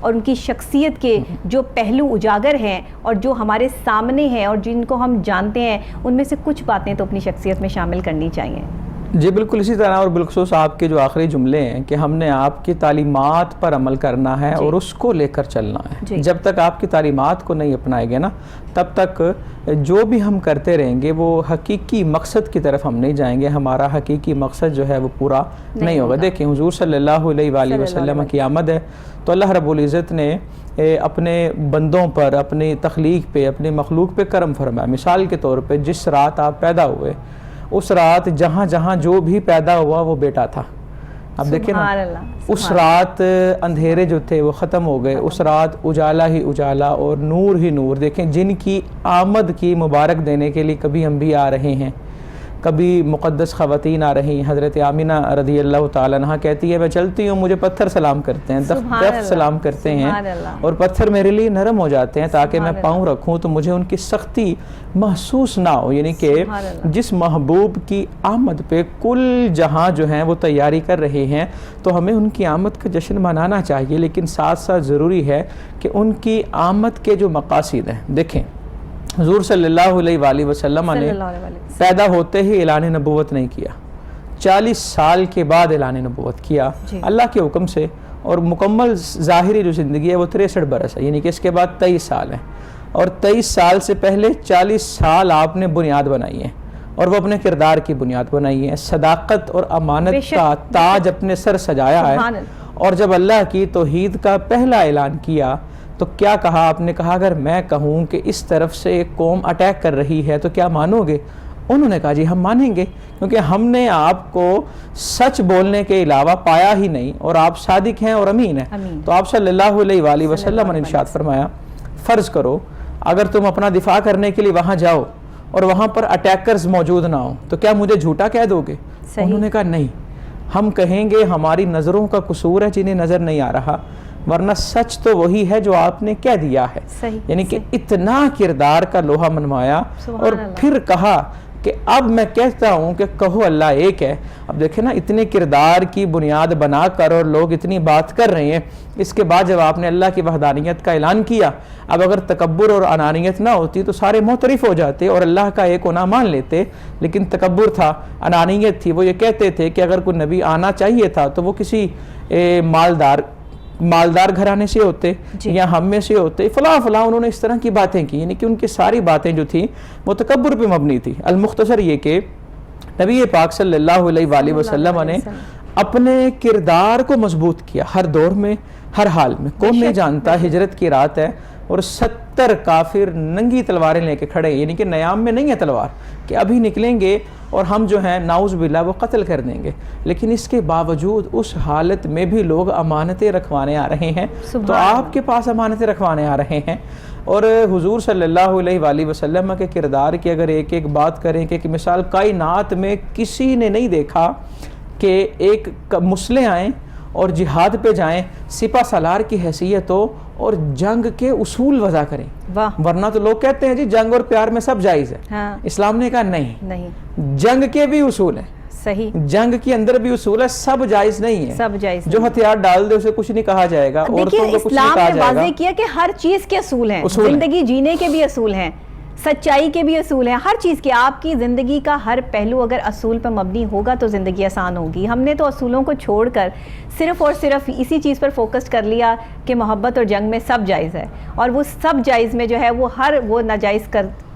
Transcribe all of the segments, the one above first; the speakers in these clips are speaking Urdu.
اور ان کی شخصیت کے جو پہلو اجاگر ہیں اور جو ہمارے سامنے ہیں اور جن کو ہم جانتے ہیں، ان میں سے کچھ باتیں تو اپنی شخصیت میں شامل کرنی چاہیے۔ جی بالکل اسی طرح، اور بالخصوص آپ کے جو آخری جملے ہیں کہ ہم نے آپ کی تعلیمات پر عمل کرنا ہے اور اس کو لے کر چلنا ہے۔ جب تک آپ کی تعلیمات کو نہیں اپنائیں گے نا، تب تک جو بھی ہم کرتے رہیں گے وہ حقیقی مقصد کی طرف ہم نہیں جائیں گے، ہمارا حقیقی مقصد جو ہے وہ پورا نہیں ہوگا۔ دیکھیں حضور صلی اللہ علیہ وآلہ وسلم کی آمد ہے تو اللہ رب العزت نے اپنے بندوں پر، اپنی تخلیق پہ، اپنی مخلوق پہ کرم فرمایا۔ مثال کے طور پہ جس رات آپ پیدا ہوئے، اس رات جہاں جہاں جو بھی پیدا ہوا وہ بیٹا تھا۔ اب دیکھیں نا، اس رات اندھیرے جو تھے وہ ختم ہو گئے، اس رات اجالا ہی اجالا اور نور ہی نور۔ دیکھیں جن کی آمد کی مبارک دینے کے لیے کبھی انبیاء آ رہے ہیں، کبھی مقدس خواتین آ رہی ہیں۔ حضرت آمینہ رضی اللہ تعالیٰ عنہا کہتی ہے میں چلتی ہوں مجھے پتھر سلام کرتے ہیں، دف سلام کرتے ہیں اور پتھر میرے لیے نرم ہو جاتے ہیں تاکہ میں پاؤں رکھوں تو مجھے ان کی سختی محسوس نہ ہو۔ یعنی کہ جس محبوب کی آمد پہ کل جہاں جو ہیں وہ تیاری کر رہے ہیں تو ہمیں ان کی آمد کا جشن منانا چاہیے، لیکن ساتھ ساتھ ضروری ہے کہ ان کی آمد کے جو مقاصد ہیں، دیکھیں حضور صلی اللہ علیہ وآلہ وسلم نے پیدا ہوتے ہی اعلان نبوت نہیں کیا، 40 سال کے بعد اعلان نبوت کیا اللہ کے حکم سے، اور مکمل ظاہری جو زندگی ہے وہ 63 برس ہے، یعنی کہ اس کے بعد 23 سال ہیں، اور 23 سال سے پہلے 40 سال آپ نے بنیاد بنائی ہے، اور وہ اپنے کردار کی بنیاد بنائی ہے، صداقت اور امانت کا تاج اپنے سر سجایا ہے۔ اور جب اللہ کی توحید کا پہلا اعلان کیا تو کیا کہا آپ نے؟ کہا اگر میں کہوں کہ اس طرف سے ایک قوم اٹیک کر رہی ہے تو کیا مانو گے؟ انہوں نے کہا جی ہم مانیں گے، کیونکہ ہم نے آپ کو سچ بولنے کے علاوہ پایا ہی نہیں، اور آپ صادق ہیں اور امین ہیں۔ تو آپ صلی اللہ علیہ وآلہ وسلم نے ارشاد فرمایا فرض کرو اگر تم اپنا دفاع کرنے کے لیے وہاں جاؤ اور وہاں پر اٹیکرز موجود نہ ہوں تو کیا مجھے جھوٹا کہہ دو گے؟ انہوں نے کہا نہیں، ہم کہیں گے ہماری نظروں کا قصور ہے جنہیں نظر نہیں آ رہا، ورنہ سچ تو وہی ہے جو آپ نے کہہ دیا ہے۔ یعنی کہ اتنا کردار کا لوہا منوایا، اور پھر کہا کہ اب میں کہتا ہوں کہ کہو اللہ ایک ہے۔ اب دیکھیں نا، اتنے کردار کی بنیاد بنا کر اور لوگ اتنی بات کر رہے ہیں، اس کے بعد جب آپ نے اللہ کی وحدانیت کا اعلان کیا، اب اگر تکبر اور انانیت نہ ہوتی تو سارے معترف ہو جاتے اور اللہ کا ایک ہونا مان لیتے، لیکن تکبر تھا، انانیت تھی۔ وہ یہ کہتے تھے کہ اگر کوئی نبی آنا چاہیے تھا تو وہ کسی مالدار گھرانے سے ہوتے یا ہم میں سے ہوتے، فلاں فلاں، انہوں نے اس طرح کی باتیں کی، یعنی کہ ان کی ساری باتیں جو تھیں وہ تکبر پہ مبنی تھی۔ المختصر یہ کہ نبی پاک صلی اللہ علیہ وآلہ وسلم نے اپنے کردار کو مضبوط کیا ہر دور میں، ہر حال میں۔ کون نہیں جانتا ہجرت کی رات ہے اور 70 کافر ننگی تلواریں لے کے کھڑے، یعنی کہ نیام میں نہیں ہے تلوار کہ ابھی نکلیں گے اور ہم جو ہیں نعوذ باللہ وہ قتل کر دیں گے، لیکن اس کے باوجود اس حالت میں بھی لوگ امانتیں رکھوانے آ رہے ہیں۔ تو آپ کے پاس امانتیں رکھوانے آ رہے ہیں، اور حضور صلی اللہ علیہ وآلہ وسلم کے کردار کی اگر ایک ایک بات کریں کہ مثال کائنات میں کسی نے نہیں دیکھا کہ ایک مسلح آئیں اور جہاد پہ جائیں، سپہ سالار کی حیثیت ہو اور جنگ کے اصول وضع کریں، ورنہ تو لوگ کہتے ہیں جی جنگ اور پیار میں سب جائز ہے۔ اسلام نے کہا نہیں، جنگ کے بھی اصول ہیں، صحیح، جنگ کے اندر بھی اصول ہے، سب جائز نہیں ہے، سب جائز جو ہتھیار ڈال دے اسے کچھ نہیں کہا جائے گا، عورتوں کو کچھ نہیں کہا جائے گا۔ اسلام نے واضح کیا کہ ہر چیز کے اصول ہیں، زندگی جینے کے بھی اصول ہیں، سچائی کے بھی اصول ہیں، ہر چیز کے۔ آپ کی زندگی کا ہر پہلو اگر اصول پر مبنی ہوگا تو زندگی آسان ہوگی۔ ہم نے تو اصولوں کو چھوڑ کر صرف اور صرف اسی چیز پر فوکس کر لیا کہ محبت اور جنگ میں سب جائز ہے، اور وہ سب جائز میں جو ہے وہ ناجائز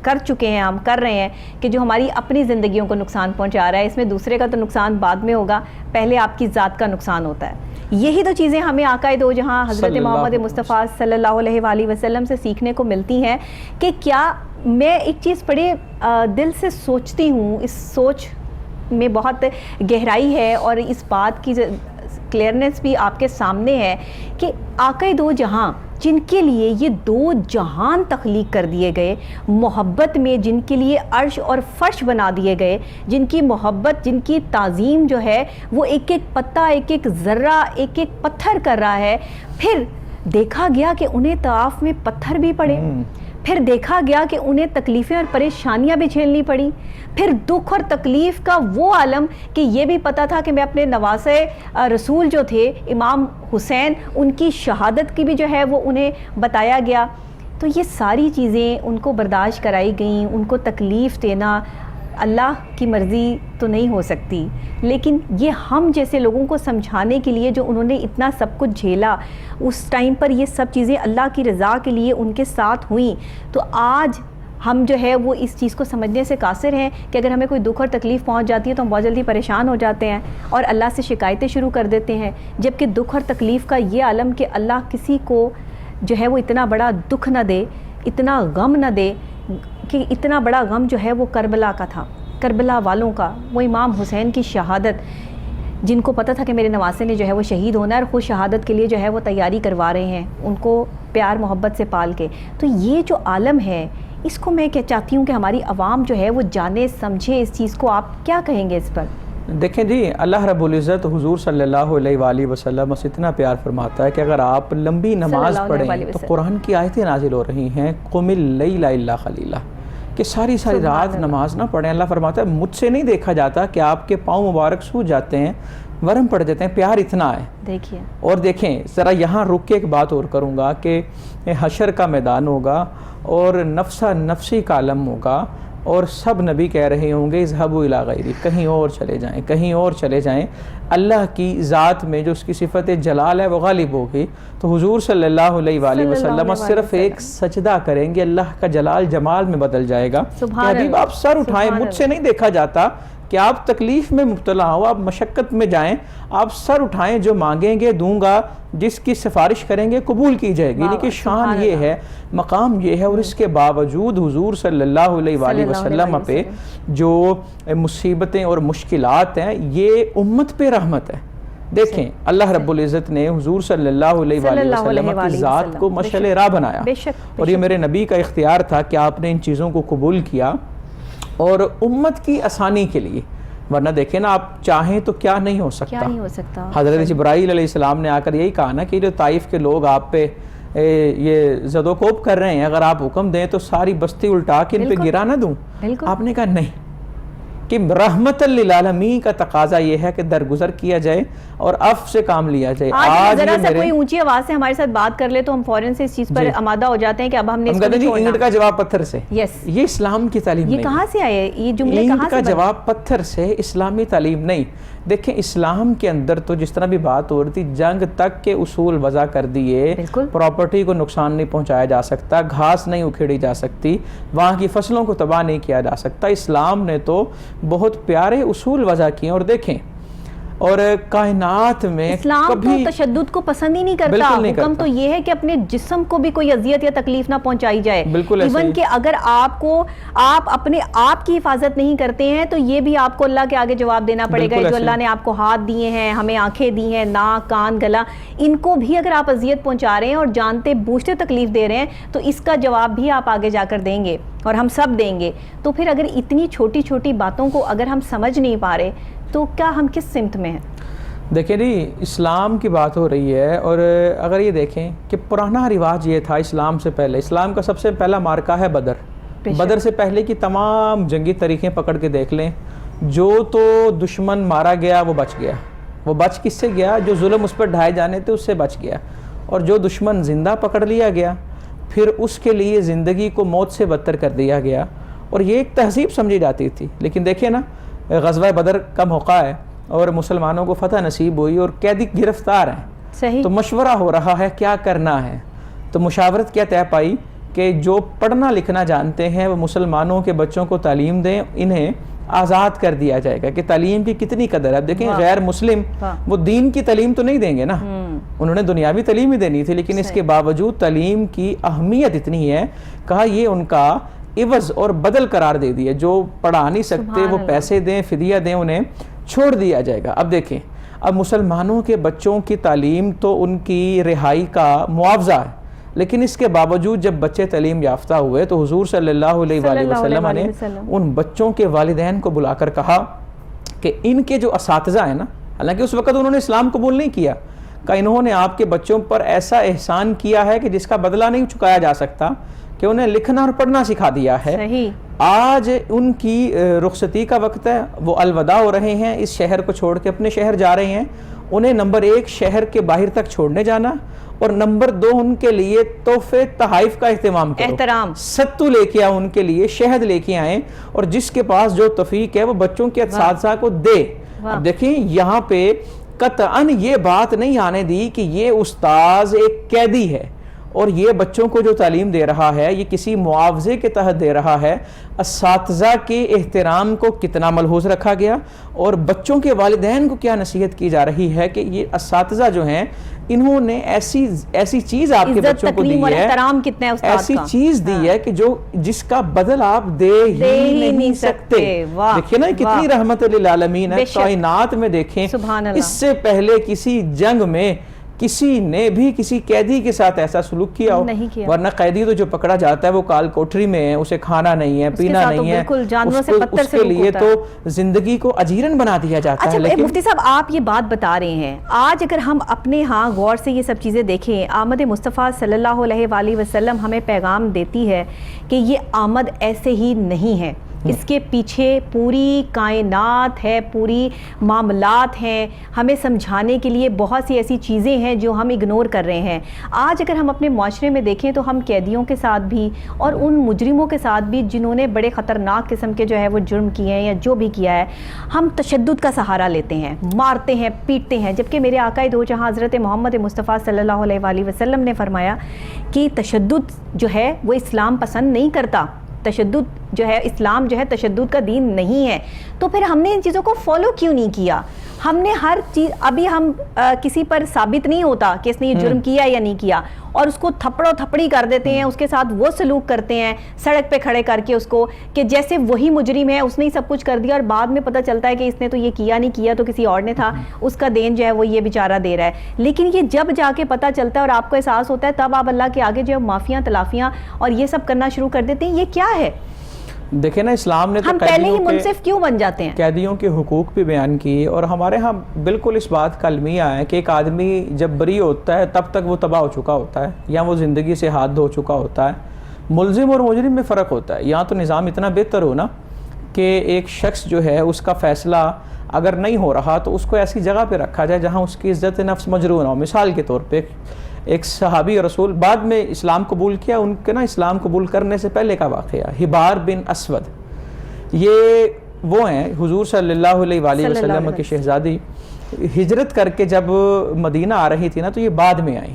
کر چکے ہیں، ہم کر رہے ہیں کہ جو ہماری اپنی زندگیوں کو نقصان پہنچا رہا ہے۔ اس میں دوسرے کا تو نقصان بعد میں ہوگا، پہلے آپ کی ذات کا نقصان ہوتا ہے۔ یہی تو چیزیں ہمیں آقا دو جہاں حضرت محمد مصطفیٰ صلی اللہ علیہ وآلہ وسلم سے سیکھنے کو ملتی ہیں کہ کیا میں ایک چیز بڑے دل سے سوچتی ہوں، اس سوچ میں بہت گہرائی ہے اور اس بات کی کلیئرنس بھی آپ کے سامنے ہے کہ آقا دو جہاں جن کے لیے یہ دو جہان تخلیق کر دیے گئے، محبت میں جن کے لیے عرش اور فرش بنا دیے گئے، جن کی محبت، جن کی تعظیم جو ہے وہ ایک ایک پتا، ایک ایک ذرہ، ایک ایک پتھر کر رہا ہے، پھر دیکھا گیا کہ انہیں طواف میں پتھر بھی پڑے، پھر دیکھا گیا کہ انہیں تکلیفیں اور پریشانیاں بھی جھیلنی پڑی، پھر دکھ اور تکلیف کا وہ عالم کہ یہ بھی پتہ تھا کہ میں اپنے نواسے رسول جو تھے امام حسین، ان کی شہادت کی بھی جو ہے وہ انہیں بتایا گیا. تو یہ ساری چیزیں ان کو برداشت کرائی گئیں. ان کو تکلیف دینا اللہ کی مرضی تو نہیں ہو سکتی، لیکن یہ ہم جیسے لوگوں کو سمجھانے کے لیے جو انہوں نے اتنا سب کچھ جھیلا اس ٹائم پر، یہ سب چیزیں اللہ کی رضا کے لیے ان کے ساتھ ہوئیں. تو آج ہم جو ہے وہ اس چیز کو سمجھنے سے قاصر ہیں کہ اگر ہمیں کوئی دکھ اور تکلیف پہنچ جاتی ہے تو ہم بہت جلدی پریشان ہو جاتے ہیں اور اللہ سے شکایتیں شروع کر دیتے ہیں، جبکہ دکھ اور تکلیف کا یہ عالم کہ اللہ کسی کو جو ہے وہ اتنا بڑا دکھ نہ دے، اتنا غم نہ دے، کہ اتنا بڑا غم جو ہے وہ کربلا کا تھا، کربلا والوں کا، وہ امام حسین کی شہادت، جن کو پتہ تھا کہ میرے نواسے نے جو ہے وہ شہید ہونا ہے اور خود شہادت کے لیے جو ہے وہ تیاری کروا رہے ہیں ان کو پیار محبت سے پال کے. تو یہ جو عالم ہے اس کو میں کیا چاہتی ہوں کہ ہماری عوام جو ہے وہ جانے سمجھے اس چیز کو. آپ کیا کہیں گے اس پر؟ دیکھیں جی، اللہ رب العزت حضور صلی اللہ علیہ وآلہ وسلم سے اتنا پیار فرماتا ہے کہ اگر آپ لمبی نماز پڑھیں تو قرآن کی آیتیں نازل ہو رہی ہیں قم اللیل الا قلیلا، کہ ساری رات نماز نہ پڑھیں. اللہ فرماتا ہے مجھ سے نہیں دیکھا جاتا کہ آپ کے پاؤں مبارک سو جاتے ہیں، ورم پڑ جاتے ہیں، پیار اتنا ہے. دیکھیے اور دیکھیں ذرا یہاں رک کے ایک بات اور کروں گا کہ حشر کا میدان ہوگا اور نفسا نفسی کا عالم ہوگا اور سب نبی کہہ رہے ہوں گے اذهبوا الی غیری، کہیں اور چلے جائیں، کہیں اور چلے جائیں. اللہ کی ذات میں جو اس کی صفت جلال ہے وہ غالب ہوگی. تو حضور صلی اللہ علیہ وآلہ وسلم صرف ایک سجدہ کریں گے، اللہ کا جلال جمال میں بدل جائے گا. حبیب آپ سر اٹھائیں، مجھ سے نہیں دیکھا جاتا کہ آپ تکلیف میں مبتلا ہو، آپ مشقت میں جائیں، آپ سر اٹھائیں، جو مانگیں گے دوں گا، جس کی سفارش کریں گے قبول کی جائے گی. لیکن شان یہ ہے، مقام یہ ہے، اور اس کے باوجود حضور صلی اللہ علیہ وآلہ وسلم پہ جو مصیبتیں اور مشکلات ہیں یہ امت پہ رحمت ہے. دیکھیں اللہ رب العزت نے حضور صلی اللہ علیہ وآلہ وسلم کی ذات کو مشعل راہ بنایا، اور یہ میرے نبی کا اختیار تھا کہ آپ نے ان چیزوں کو قبول کیا اور امت کی آسانی کے لیے. ورنہ دیکھیں نا، آپ چاہیں تو کیا نہیں ہو سکتا. حضرت جبرائیل علیہ السلام نے آ کر یہی کہا نا کہ جو طائف کے لوگ آپ پہ یہ زد و کوب کر رہے ہیں، اگر آپ حکم دیں تو ساری بستی الٹا کے ان پہ گرا نہ دوں. آپ نے کہا نہیں، کہ رحمت للعالمین کا تقاضا یہ ہے کہ درگزر کیا جائے اور عفو سے کام لیا جائے. آج ذرا سا کوئی اونچی آواز سے ہمارے ساتھ بات کر لے تو ہم فوراً سے اس چیز پر آمادہ ہو جاتے ہیں کہ اب ہم نے اس کو نہیں چھوڑنا. اینٹ کا جواب پتھر سے، یہ اسلام کی تعلیم نہیں. یہ کہاں سے آئے یہ جملے؟ اینٹ کا جواب پتھر سے، اسلامی تعلیم نہیں. دیکھیں اسلام کے اندر تو جس طرح بھی بات ہو رہی تھی، جنگ تک کے اصول وضع کر دیے، پراپرٹی کو نقصان نہیں پہنچایا جا سکتا، گھاس نہیں اکھیڑی جا سکتی، وہاں کی فصلوں کو تباہ نہیں کیا جا سکتا. اسلام نے تو بہت پیارے اصول وضع کیے. اور دیکھیں، اور کائنات میں اسلام تو تشدد کو پسند ہی نہیں کرتا. حکم تو یہ ہے کہ اپنے جسم کو بھی کوئی اذیت یا تکلیف نہ پہنچائی جائے. ایون کہ اگر آپ اپنے آپ کی حفاظت نہیں کرتے ہیں تو یہ بھی آپ کو اللہ کے آگے جواب دینا پڑے گا. جو اللہ نے آپ کو ہاتھ دیے ہیں، ہمیں آنکھیں دی ہیں، ناک کان گلا، ان کو بھی اگر آپ اذیت پہنچا رہے ہیں اور جانتے بوجھتے تکلیف دے رہے ہیں تو اس کا جواب بھی آپ آگے جا کر دیں گے اور ہم سب دیں گے. تو پھر اگر اتنی چھوٹی چھوٹی باتوں کو اگر ہم سمجھ نہیں پا رہے تو کیا ہم کس سمت میں ہیں؟ دیکھیں جی، اسلام کی بات ہو رہی ہے، اور اگر یہ دیکھیں کہ پرانا رواج یہ تھا اسلام سے پہلے، اسلام کا سب سے پہلا مارکہ ہے بدر. بدر سے پہلے کی تمام جنگی طریقیں پکڑ کے دیکھ لیں، جو تو دشمن مارا گیا وہ بچ گیا. وہ بچ کس سے گیا؟ جو ظلم اس پر ڈھائے جانے تھے اس سے بچ گیا. اور جو دشمن زندہ پکڑ لیا گیا پھر اس کے لیے زندگی کو موت سے بدتر کر دیا گیا. اور یہ ایک تہذیب سمجھی جاتی تھی. لیکن دیکھیں نا، غزوہ بدر کا موقع ہے اور مسلمانوں کو فتح نصیب ہوئی اور قیدی گرفتار ہیں. صحیح. تو مشورہ ہو رہا ہے کیا کرنا ہے. تو مشاورت کیا طے پائی کہ جو پڑھنا لکھنا جانتے ہیں وہ مسلمانوں کے بچوں کو تعلیم دیں، انہیں آزاد کر دیا جائے گا. کہ تعلیم کی کتنی قدر ہے. دیکھیں غیر مسلم وہ دین کی تعلیم تو نہیں دیں گے نا، انہوں نے دنیاوی تعلیم ہی دینی تھی، لیکن اس کے باوجود تعلیم کی اہمیت اتنی ہے، کہا یہ ان کا عوض اور بدل قرار دے دیے. جو پڑھا نہیں سکتے وہ پیسے دیں، فدیہ دیں، انہیں چھوڑ دیا جائے گا. اب دیکھیں، اب مسلمانوں کے بچوں کی تعلیم تو ان کی رہائی کا معاوضہ ہے، لیکن اس کے باوجود جب بچے تعلیم یافتہ ہوئے تو حضور صلی اللہ علیہ وآلہ وسلم نے ان بچوں کے والدین کو بلا کر کہا کہ ان کے جو اساتذہ ہیں نا، حالانکہ اس وقت انہوں نے اسلام قبول نہیں کیا، کہ انہوں نے آپ کے بچوں پر ایسا احسان کیا ہے کہ جس کا بدلہ نہیں چکایا جا سکتا، کہ انہیں لکھنا اور پڑھنا سکھا دیا ہے. صحیح. آج ان کی رخصتی کا وقت ہے, وہ الوداع ہو رہے ہیں, اس شہر کو چھوڑ کے اپنے شہر جا رہے ہیں. انہیں نمبر 1 شہر کے باہر تک چھوڑنے جانا, اور نمبر 2 ان کے لیے تحفے تحائف کا اہتمام کرو. احترام. ستو لے کے آؤ ان کے لیے, شہد لے کے آئیں, اور جس کے پاس جو توفیق ہے وہ بچوں کے اساتذہ کو دے. اب دیکھیں یہاں پہ قطعاً یہ بات نہیں آنے دی کہ یہ استاذ ایک قیدی ہے اور یہ بچوں کو جو تعلیم دے رہا ہے یہ کسی معاوضے کے تحت دے رہا ہے. اساتذہ کے احترام کو کتنا ملحوظ رکھا گیا, اور بچوں کے والدین کو کیا نصیحت کی جا رہی ہے کہ یہ اساتذہ جو ہیں انہوں نے ایسی چیز آپ کے بچوں کو دی ہے, ایسی چیز دی ہے کہ جس کا بدل آپ دے ہی نہیں سکتے. دیکھیں نا کتنی رحمت للعالمین ہے کائنات میں. دیکھیں اس سے پہلے کسی جنگ میں کسی نے بھی کسی قیدی کے ساتھ ایسا سلوک کیا ہو, ورنہ قیدی تو جو پکڑا جاتا ہے وہ کال کوٹری میں ہے, اسے کھانا نہیں ہے, پینا نہیں ہے, اس کے لیے تو زندگی کو اجیرن بنا دیا جاتا ہے. اچھا مفتی صاحب آپ یہ بات بتا رہے ہیں, آج اگر ہم اپنے ہاں غور سے یہ سب چیزیں دیکھیں, آمد مصطفیٰ صلی اللہ علیہ وآلہ وسلم ہمیں پیغام دیتی ہے کہ یہ آمد ایسے ہی نہیں ہے, اس کے پیچھے پوری کائنات ہے, پوری معاملات ہیں, ہمیں سمجھانے کے لیے بہت سی ایسی چیزیں ہیں جو ہم اگنور کر رہے ہیں. آج اگر ہم اپنے معاشرے میں دیکھیں تو ہم قیدیوں کے ساتھ بھی اور ان مجرموں کے ساتھ بھی جنہوں نے بڑے خطرناک قسم کے جو ہے وہ جرم کیے ہیں یا جو بھی کیا ہے, ہم تشدد کا سہارا لیتے ہیں, مارتے ہیں, پیٹتے ہیں, جبکہ میرے آقا دو جہاں حضرت محمد مصطفیٰ صلی اللہ علیہ وآلہ وسلم نے فرمایا کہ تشدد جو ہے وہ اسلام پسند نہیں کرتا, تشدد جو ہے اسلام جو ہے تشدد کا دین نہیں ہے. تو پھر ہم نے ان چیزوں کو فالو کیوں نہیں کیا؟ ہم نے ہر چیز, ابھی ہم کسی پر ثابت نہیں ہوتا کہ اس نے یہ جرم کیا یا نہیں کیا, اور اس کو تھپڑو تھپڑی کر دیتے ہیں, اس کے ساتھ وہ سلوک کرتے ہیں سڑک پہ کھڑے کر کے اس کو, کہ جیسے وہی مجرم ہے, اس نے ہی سب کچھ کر دیا, اور بعد میں پتہ چلتا ہے کہ اس نے تو یہ کیا نہیں کیا, تو کسی اور نے تھا, اس کا دین جو ہے وہ یہ بیچارہ دے رہا ہے. لیکن یہ جب جا کے پتہ چلتا ہے اور آپ کو احساس ہوتا ہے, تب آپ اللہ کے آگے جو ہے معافیاں تلافیاں اور یہ سب کرنا شروع کر دیتے ہیں. یہ کیا ہے؟ دیکھیں نا اسلام نے ہم پہلے ہی منصف کیوں بن جاتے ہیں؟ قیدیوں کے حقوق بھی بیان کیے, اور ہمارے ہاں بالکل اس بات کا المیہ ہے کہ ایک آدمی جب بری ہوتا ہے تب تک وہ تباہ ہو چکا ہوتا ہے, یا وہ زندگی سے ہاتھ دھو چکا ہوتا ہے. ملزم اور مجرم میں فرق ہوتا ہے. یہاں تو نظام اتنا بہتر ہو نا کہ ایک شخص جو ہے اس کا فیصلہ اگر نہیں ہو رہا تو اس کو ایسی جگہ پہ رکھا جائے جہاں اس کی عزت نفس مجروح نہ ہو. مثال کے طور پہ ایک صحابی رسول بعد میں اسلام قبول کیا, ان کے نا اسلام قبول کرنے سے پہلے کا واقعہ, حبار بن اسود, یہ وہ ہیں حضور صلی اللہ علیہ وآلہ وسلم کی شہزادی. ہجرت کر کے جب مدینہ آ رہی تھی نا تو یہ بعد میں آئیں,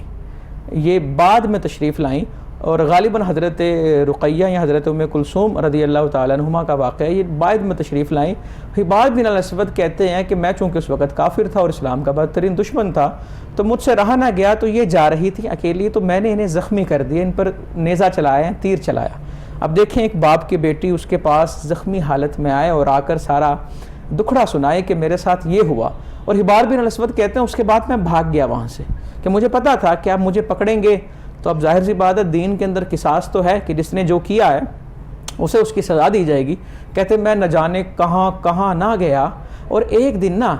یہ بعد میں تشریف لائیں, اور غالباً حضرت رقیہ یا حضرت ام کلثوم رضی اللہ تعالیٰ عنہما کا واقعہ, یہ بعد میں تشریف لائیں. حبار بن الاسود کہتے ہیں کہ میں چونکہ اس وقت کافر تھا اور اسلام کا بدترین دشمن تھا, تو مجھ سے رہا نہ گیا, تو یہ جا رہی تھی اکیلی, تو میں نے انہیں زخمی کر دیا, ان پر نیزہ چلایا, تیر چلایا. اب دیکھیں ایک باپ کی بیٹی اس کے پاس زخمی حالت میں آئے اور آ کر سارا دکھڑا سنائے کہ میرے ساتھ یہ ہوا. اور حبار بن الاسود کہتے ہیں اس کے بعد میں بھاگ گیا وہاں سے, کہ مجھے پتا تھا کہ آپ مجھے پکڑیں گے تو اب ظاہر سی بات ہے دین کے اندر قصاص تو ہے کہ جس نے جو کیا ہے اسے اس کی سزا دی جائے گی. کہتے میں نہ جانے کہاں کہاں نہ گیا, اور ایک دن نا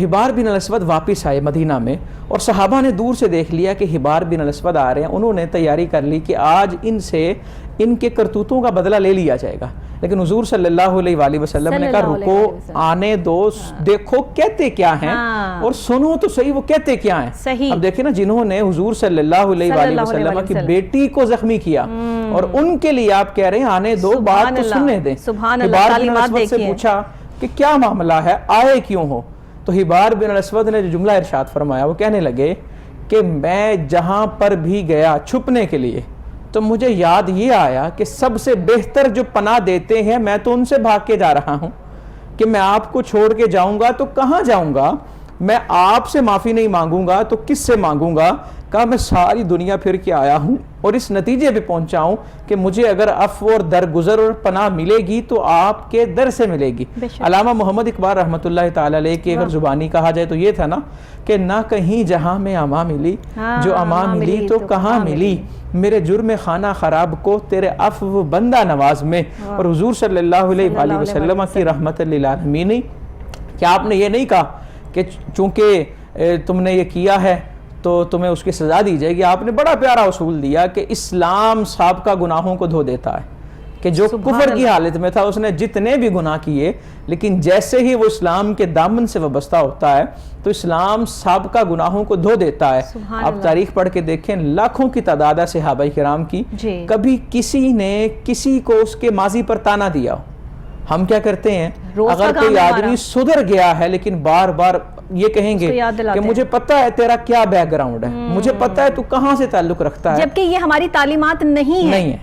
حبار بن الاسود واپس آئے مدینہ میں, اور صحابہ نے دور سے دیکھ لیا کہ حبار بن الاسود آ رہے ہیں. انہوں نے تیاری کر لی کہ آج ان سے ان کے کرتوتوں کا بدلہ لے لیا جائے گا. لیکن حضور صلی اللہ علیہ وآلہ وسلم نے کہا رکو, آنے دو, دیکھو کہتے کیا ہیں اور سنو تو صحیح وہ کہتے کیا ہیں. اب دیکھیں نا جنہوں نے حضور صلی اللہ علیہ وآلہ وسلم کی بیٹی کو زخمی کیا, اور ان کے لیے آپ کہہ رہے ہیں آنے دو, بات تو سننے دیں. حبار بن الاسود سے پوچھا کہ کیا معاملہ ہے, آئے کیوں ہو؟ تو حبار بن الاسود نے جو جملہ ارشاد فرمایا وہ کہنے لگے کہ میں جہاں پر بھی گیا چھپنے کے لیے تو مجھے یاد یہ آیا کہ سب سے بہتر جو پناہ دیتے ہیں میں تو ان سے بھاگ کے جا رہا ہوں, کہ میں آپ کو چھوڑ کے جاؤں گا تو کہاں جاؤں گا, میں آپ سے معافی نہیں مانگوں گا تو کس سے مانگوں گا. کہا میں ساری دنیا پھر کے آیا ہوں اور اس نتیجے پہ پہنچا ہوں کہ مجھے اگر عفو اور درگزر اور پناہ ملے گی تو آپ کے در سے ملے گی. علامہ محمد اقبال رحمۃ اللہ تعالی علیہ کی اگر زبانی کہا جائے تو یہ تھا نا کہ نہ کہیں جہاں میں اما ملی, جو اما ملی تو کہاں ملی, میرے جرم خانہ خراب کو تیرے عفو بندہ نواز میں. اور حضور صلی اللہ علیہ وآلہ وسلم کی رحمت للعالمین, کیا آپ نے یہ نہیں کہا کہ چونکہ تم نے یہ کیا ہے تو تمہیں اس کی سزا دی جائے گی. آپ نے بڑا پیارا اصول دیا کہ اسلام سابقہ گناہوں کو دھو دیتا ہے, کہ جو کفر کی حالت میں تھا اس نے جتنے بھی گناہ کیے, لیکن جیسے ہی وہ اسلام کے دامن سے وابستہ ہوتا ہے تو اسلام سابقہ گناہوں کو دھو دیتا ہے. آپ تاریخ پڑھ کے دیکھیں, لاکھوں کی تعداد ہے صحابہ کرام کی, کبھی کسی نے کسی کو اس کے ماضی پر تانا دیا ہو. ہم کیا کرتے ہیں, اگر کوئی آدمی سدھر گیا ہے لیکن بار بار یہ کہیں گے کہ مجھے پتا ہے تیرا کیا بیک گراؤنڈ ہے, مجھے پتا ہے تو کہاں سے تعلق رکھتا ہے, جبکہ یہ ہماری تعلیمات نہیں ہے.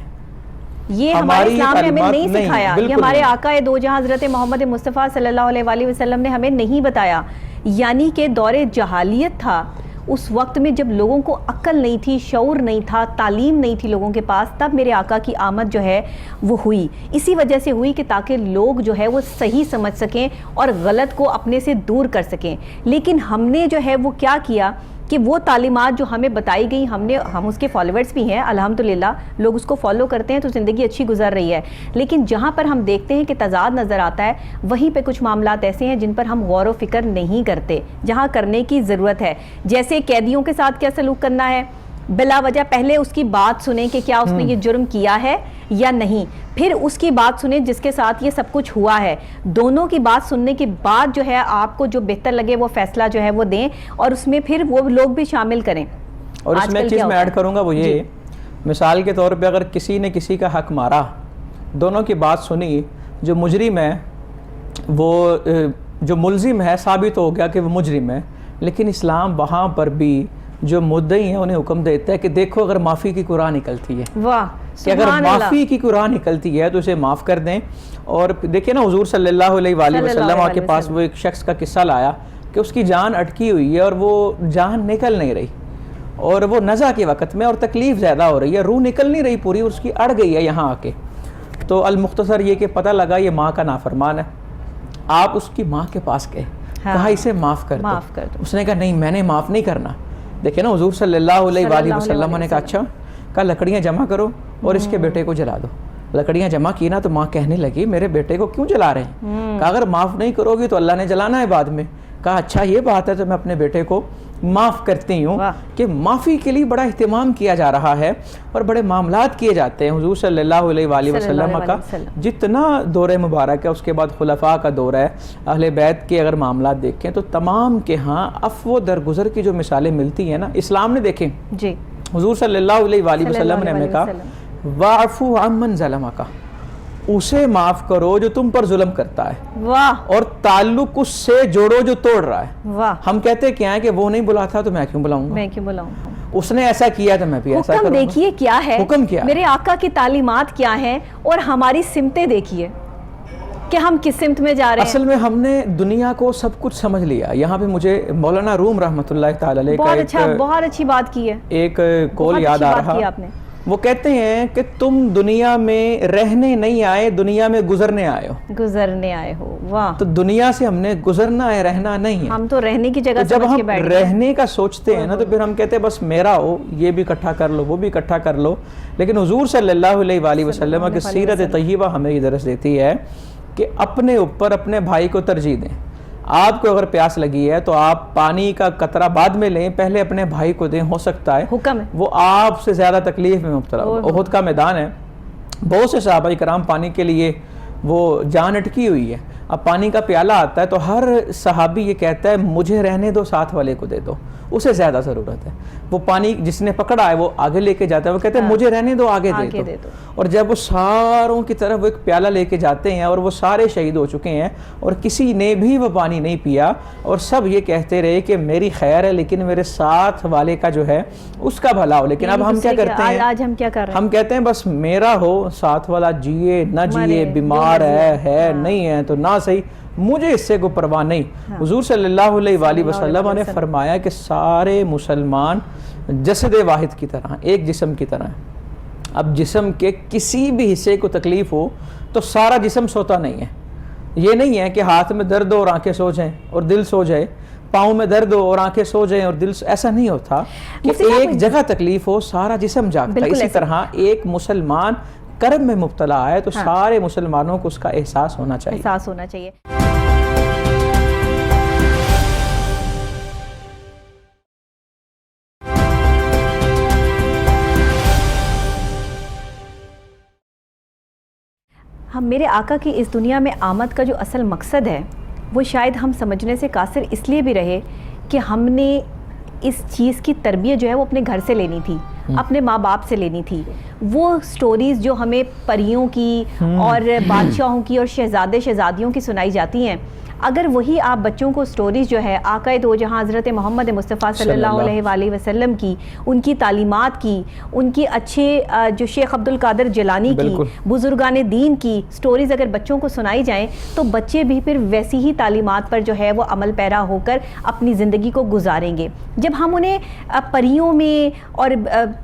یہ ہمارے اسلام نے ہمیں نہیں سکھایا, یہ ہمارے آقا دو جہاں حضرت محمد مصطفیٰ صلی اللہ علیہ وآلہ وسلم نے ہمیں نہیں بتایا. یعنی کہ دور جہالیت تھا, اس وقت میں جب لوگوں کو عقل نہیں تھی, شعور نہیں تھا, تعلیم نہیں تھی لوگوں کے پاس, تب میرے آقا کی آمد جو ہے وہ ہوئی. اسی وجہ سے ہوئی کہ تاکہ لوگ جو ہے وہ صحیح سمجھ سکیں اور غلط کو اپنے سے دور کر سکیں. لیکن ہم نے جو ہے وہ کیا کیا کہ وہ تعلیمات جو ہمیں بتائی گئی, ہم اس کے فالوورز بھی ہیں الحمدللہ, لوگ اس کو فالو کرتے ہیں تو زندگی اچھی گزر رہی ہے. لیکن جہاں پر ہم دیکھتے ہیں کہ تضاد نظر آتا ہے, وہیں پہ کچھ معاملات ایسے ہیں جن پر ہم غور و فکر نہیں کرتے, جہاں کرنے کی ضرورت ہے. جیسے قیدیوں کے ساتھ کیا سلوک کرنا ہے, بلا وجہ پہلے اس کی بات سنیں کہ کیا اس نے یہ جرم کیا ہے یا نہیں, پھر اس کی بات سنیں جس کے ساتھ یہ سب کچھ ہوا ہے. دونوں کی بات سننے کے بعد جو ہے آپ کو جو بہتر لگے وہ فیصلہ جو ہے وہ دیں, اور اس میں پھر وہ لوگ بھی شامل کریں. اور اس میں ایک چیز میں ایڈ کروں گا, وہ یہ مثال کے طور پہ اگر کسی نے کسی کا حق مارا, دونوں کی بات سنی, جو مجرم ہے وہ جو ملزم ہے ثابت ہو گیا کہ وہ مجرم ہے, لیکن اسلام وہاں پر بھی جو مدعی ہیں انہیں حکم دیتا ہے کہ دیکھو اگر معافی کی قرآن نکلتی ہے, کہ اگر معافی کی قرآن نکلتی ہے تو اسے معاف کر دیں. اور دیکھیں نا, حضور صلی اللہ علیہ وآلہ وسلم کے پاس وہ ایک شخص کا قصہ لایا کہ اس کی جان اٹکی ہوئی ہے اور وہ جان نکل نہیں رہی, اور وہ نزع کے وقت میں اور تکلیف زیادہ ہو رہی ہے, روح نکل نہیں رہی پوری, اس کی اڑ گئی ہے یہاں آ کے. تو المختصر یہ کہ پتہ لگا یہ ماں کا نافرمان ہے. آپ اس کی ماں کے پاس گئے, کہا اسے معاف کر دو. اس نے کہا نہیں, میں نے معاف نہیں کرنا. دیکھیں نا, حضور صلی اللہ علیہ وآلہ وسلم نے کہا اچھا, کہا لکڑیاں جمع کرو اور اس کے بیٹے کو جلا دو. لکڑیاں جمع کی نا, تو ماں کہنے لگی میرے بیٹے کو کیوں جلا رہے ہیں؟ کہا اگر معاف نہیں کرو گی تو اللہ نے جلانا ہے بعد میں. کہا اچھا یہ بات ہے تو میں اپنے بیٹے کو معاف کرتی ہوں. کہ معافی کے لیے بڑا اہتمام کیا جا رہا ہے اور بڑے معاملات کیے جاتے ہیں. حضور صلی اللہ علیہ وآلہ وسلم کا جتنا دور مبارک ہے, اس کے بعد خلفاء کا دور ہے, اہل بیت کے اگر معاملات دیکھیں تو تمام کے ہاں عفو درگزر کی جو مثالیں ملتی ہیں نا, اسلام نے دیکھیں جی, حضور صلی اللہ علیہ وآلہ وسلم نے ہمیں کہا وَاعْفُوا عَمَّنْ ظَلَمَكَ, اسے معاف کرو جو تم پر ظلم کرتا ہے, اور تعلق اس سے جوڑو جو توڑ رہا ہے. ہم کہتے کیا ہے کہ وہ نہیں بلاتا تو میں کیوں بلاؤں گا, اس نے ایسا کیا تو میں بھی ایسا کروں گا. حکم دیکھیے کیا ہے, حکم کیا, میرے آقا کی تعلیمات کیا ہیں, اور ہماری سمتیں دیکھیے کہ ہم کس سمت میں جا رہے ہیں. اصل میں ہم نے دنیا کو سب کچھ سمجھ لیا. یہاں پہ مجھے مولانا روم رحمۃ اللہ تعالی علیہ کا بہت اچھی بات کی ہے, ایک قول یاد آ رہا. وہ کہتے ہیں کہ تم دنیا میں رہنے نہیں آئے, دنیا میں گزرنے آئے ہو. واہ, تو دنیا سے ہم نے گزرنا ہے, رہنا نہیں ہے. ہم تو رہنے کی جگہ جب ہم رہنے کا سوچتے ہیں نا, تو پھر ہم کہتے ہیں بس میرا ہو, یہ بھی اکٹھا کر لو, وہ بھی اکٹھا کر لو. لیکن حضور صلی اللہ علیہ وآلہ وسلم کی سیرت طیبہ ہمیں یہ درس دیتی ہے کہ اپنے اوپر اپنے بھائی کو ترجیح دیں. آپ کو اگر پیاس لگی ہے تو آپ پانی کا قطرہ بعد میں لیں, پہلے اپنے بھائی کو دیں. ہو سکتا ہے حکم ہے وہ آپ سے زیادہ تکلیف میں مبتلا ہو. احد کا میدان ہے, بہت سے صحابہ کرام پانی کے لیے وہ جان اٹکی ہوئی ہے. اب پانی کا پیالہ آتا ہے تو ہر صحابی یہ کہتا ہے مجھے رہنے دو, ساتھ والے کو دے دو, اسے زیادہ ضرورت ہے. وہ پانی جس نے پکڑا ہے وہ آگے لے کے جاتا ہے, وہ کہتے ہیں مجھے رہنے دو, آگے دے دو. اور جب وہ ساروں کی طرف ایک پیالہ لے کے جاتے ہیں اور وہ سارے شہید ہو چکے ہیں اور کسی نے بھی وہ پانی نہیں پیا, اور سب یہ کہتے رہے کہ میری خیر ہے لیکن میرے ساتھ والے کا جو ہے اس کا بھلا ہو. لیکن اب ہم کیا کرتے ہیں, آج ہم کیا کر رہے ہیں, ہم کہتے ہیں بس میرا ہو, ساتھ والا جیے نہ جیے, بیمار ہے نہیں ہے تو نہ صحیح, مجھے اس سے کوئی پرواہ نہیں. حضور صلی اللہ علیہ وآلہ وسلم نے فرمایا کہ سارے مسلمان جسد واحد کی طرح, ایک جسم کی طرح. اب جسم کے کسی بھی حصے کو تکلیف ہو تو سارا جسم سوتا نہیں ہے. یہ نہیں ہے کہ ہاتھ میں درد ہو اور آنکھیں سو جائیں اور دل سو جائے, پاؤں میں درد ہو اور آنکھیں سو جائیں اور دل, ایسا نہیں ہوتا کہ ایک جگہ تکلیف ہو سارا جسم جاگتا ہے. اسی طرح ایک مسلمان کرب میں مبتلا ہے تو سارے مسلمانوں کو اس کا احساس ہونا چاہیے. ہم میرے آقا کی اس دنیا میں آمد کا جو اصل مقصد ہے وہ شاید ہم سمجھنے سے قاصر اس لیے بھی رہے کہ ہم نے اس چیز کی تربیت جو ہے وہ اپنے گھر سے لینی تھی، اپنے ماں باپ سے لینی تھی. وہ سٹوریز جو ہمیں پریوں کی اور بادشاہوں کی اور شہزادے شہزادیوں کی سنائی جاتی ہیں، اگر وہی آپ بچوں کو سٹوریز جو ہے آقا دو جہاں حضرت محمد مصطفیٰ صلی اللہ علیہ وآلہ وسلم کی، ان کی تعلیمات کی، ان کی اچھے جو شیخ عبد القادر جیلانی کی، بزرگان دین کی سٹوریز اگر بچوں کو سنائی جائیں تو بچے بھی پھر ویسی ہی تعلیمات پر جو ہے وہ عمل پیرا ہو کر اپنی زندگی کو گزاریں گے. جب ہم انہیں پریوں میں اور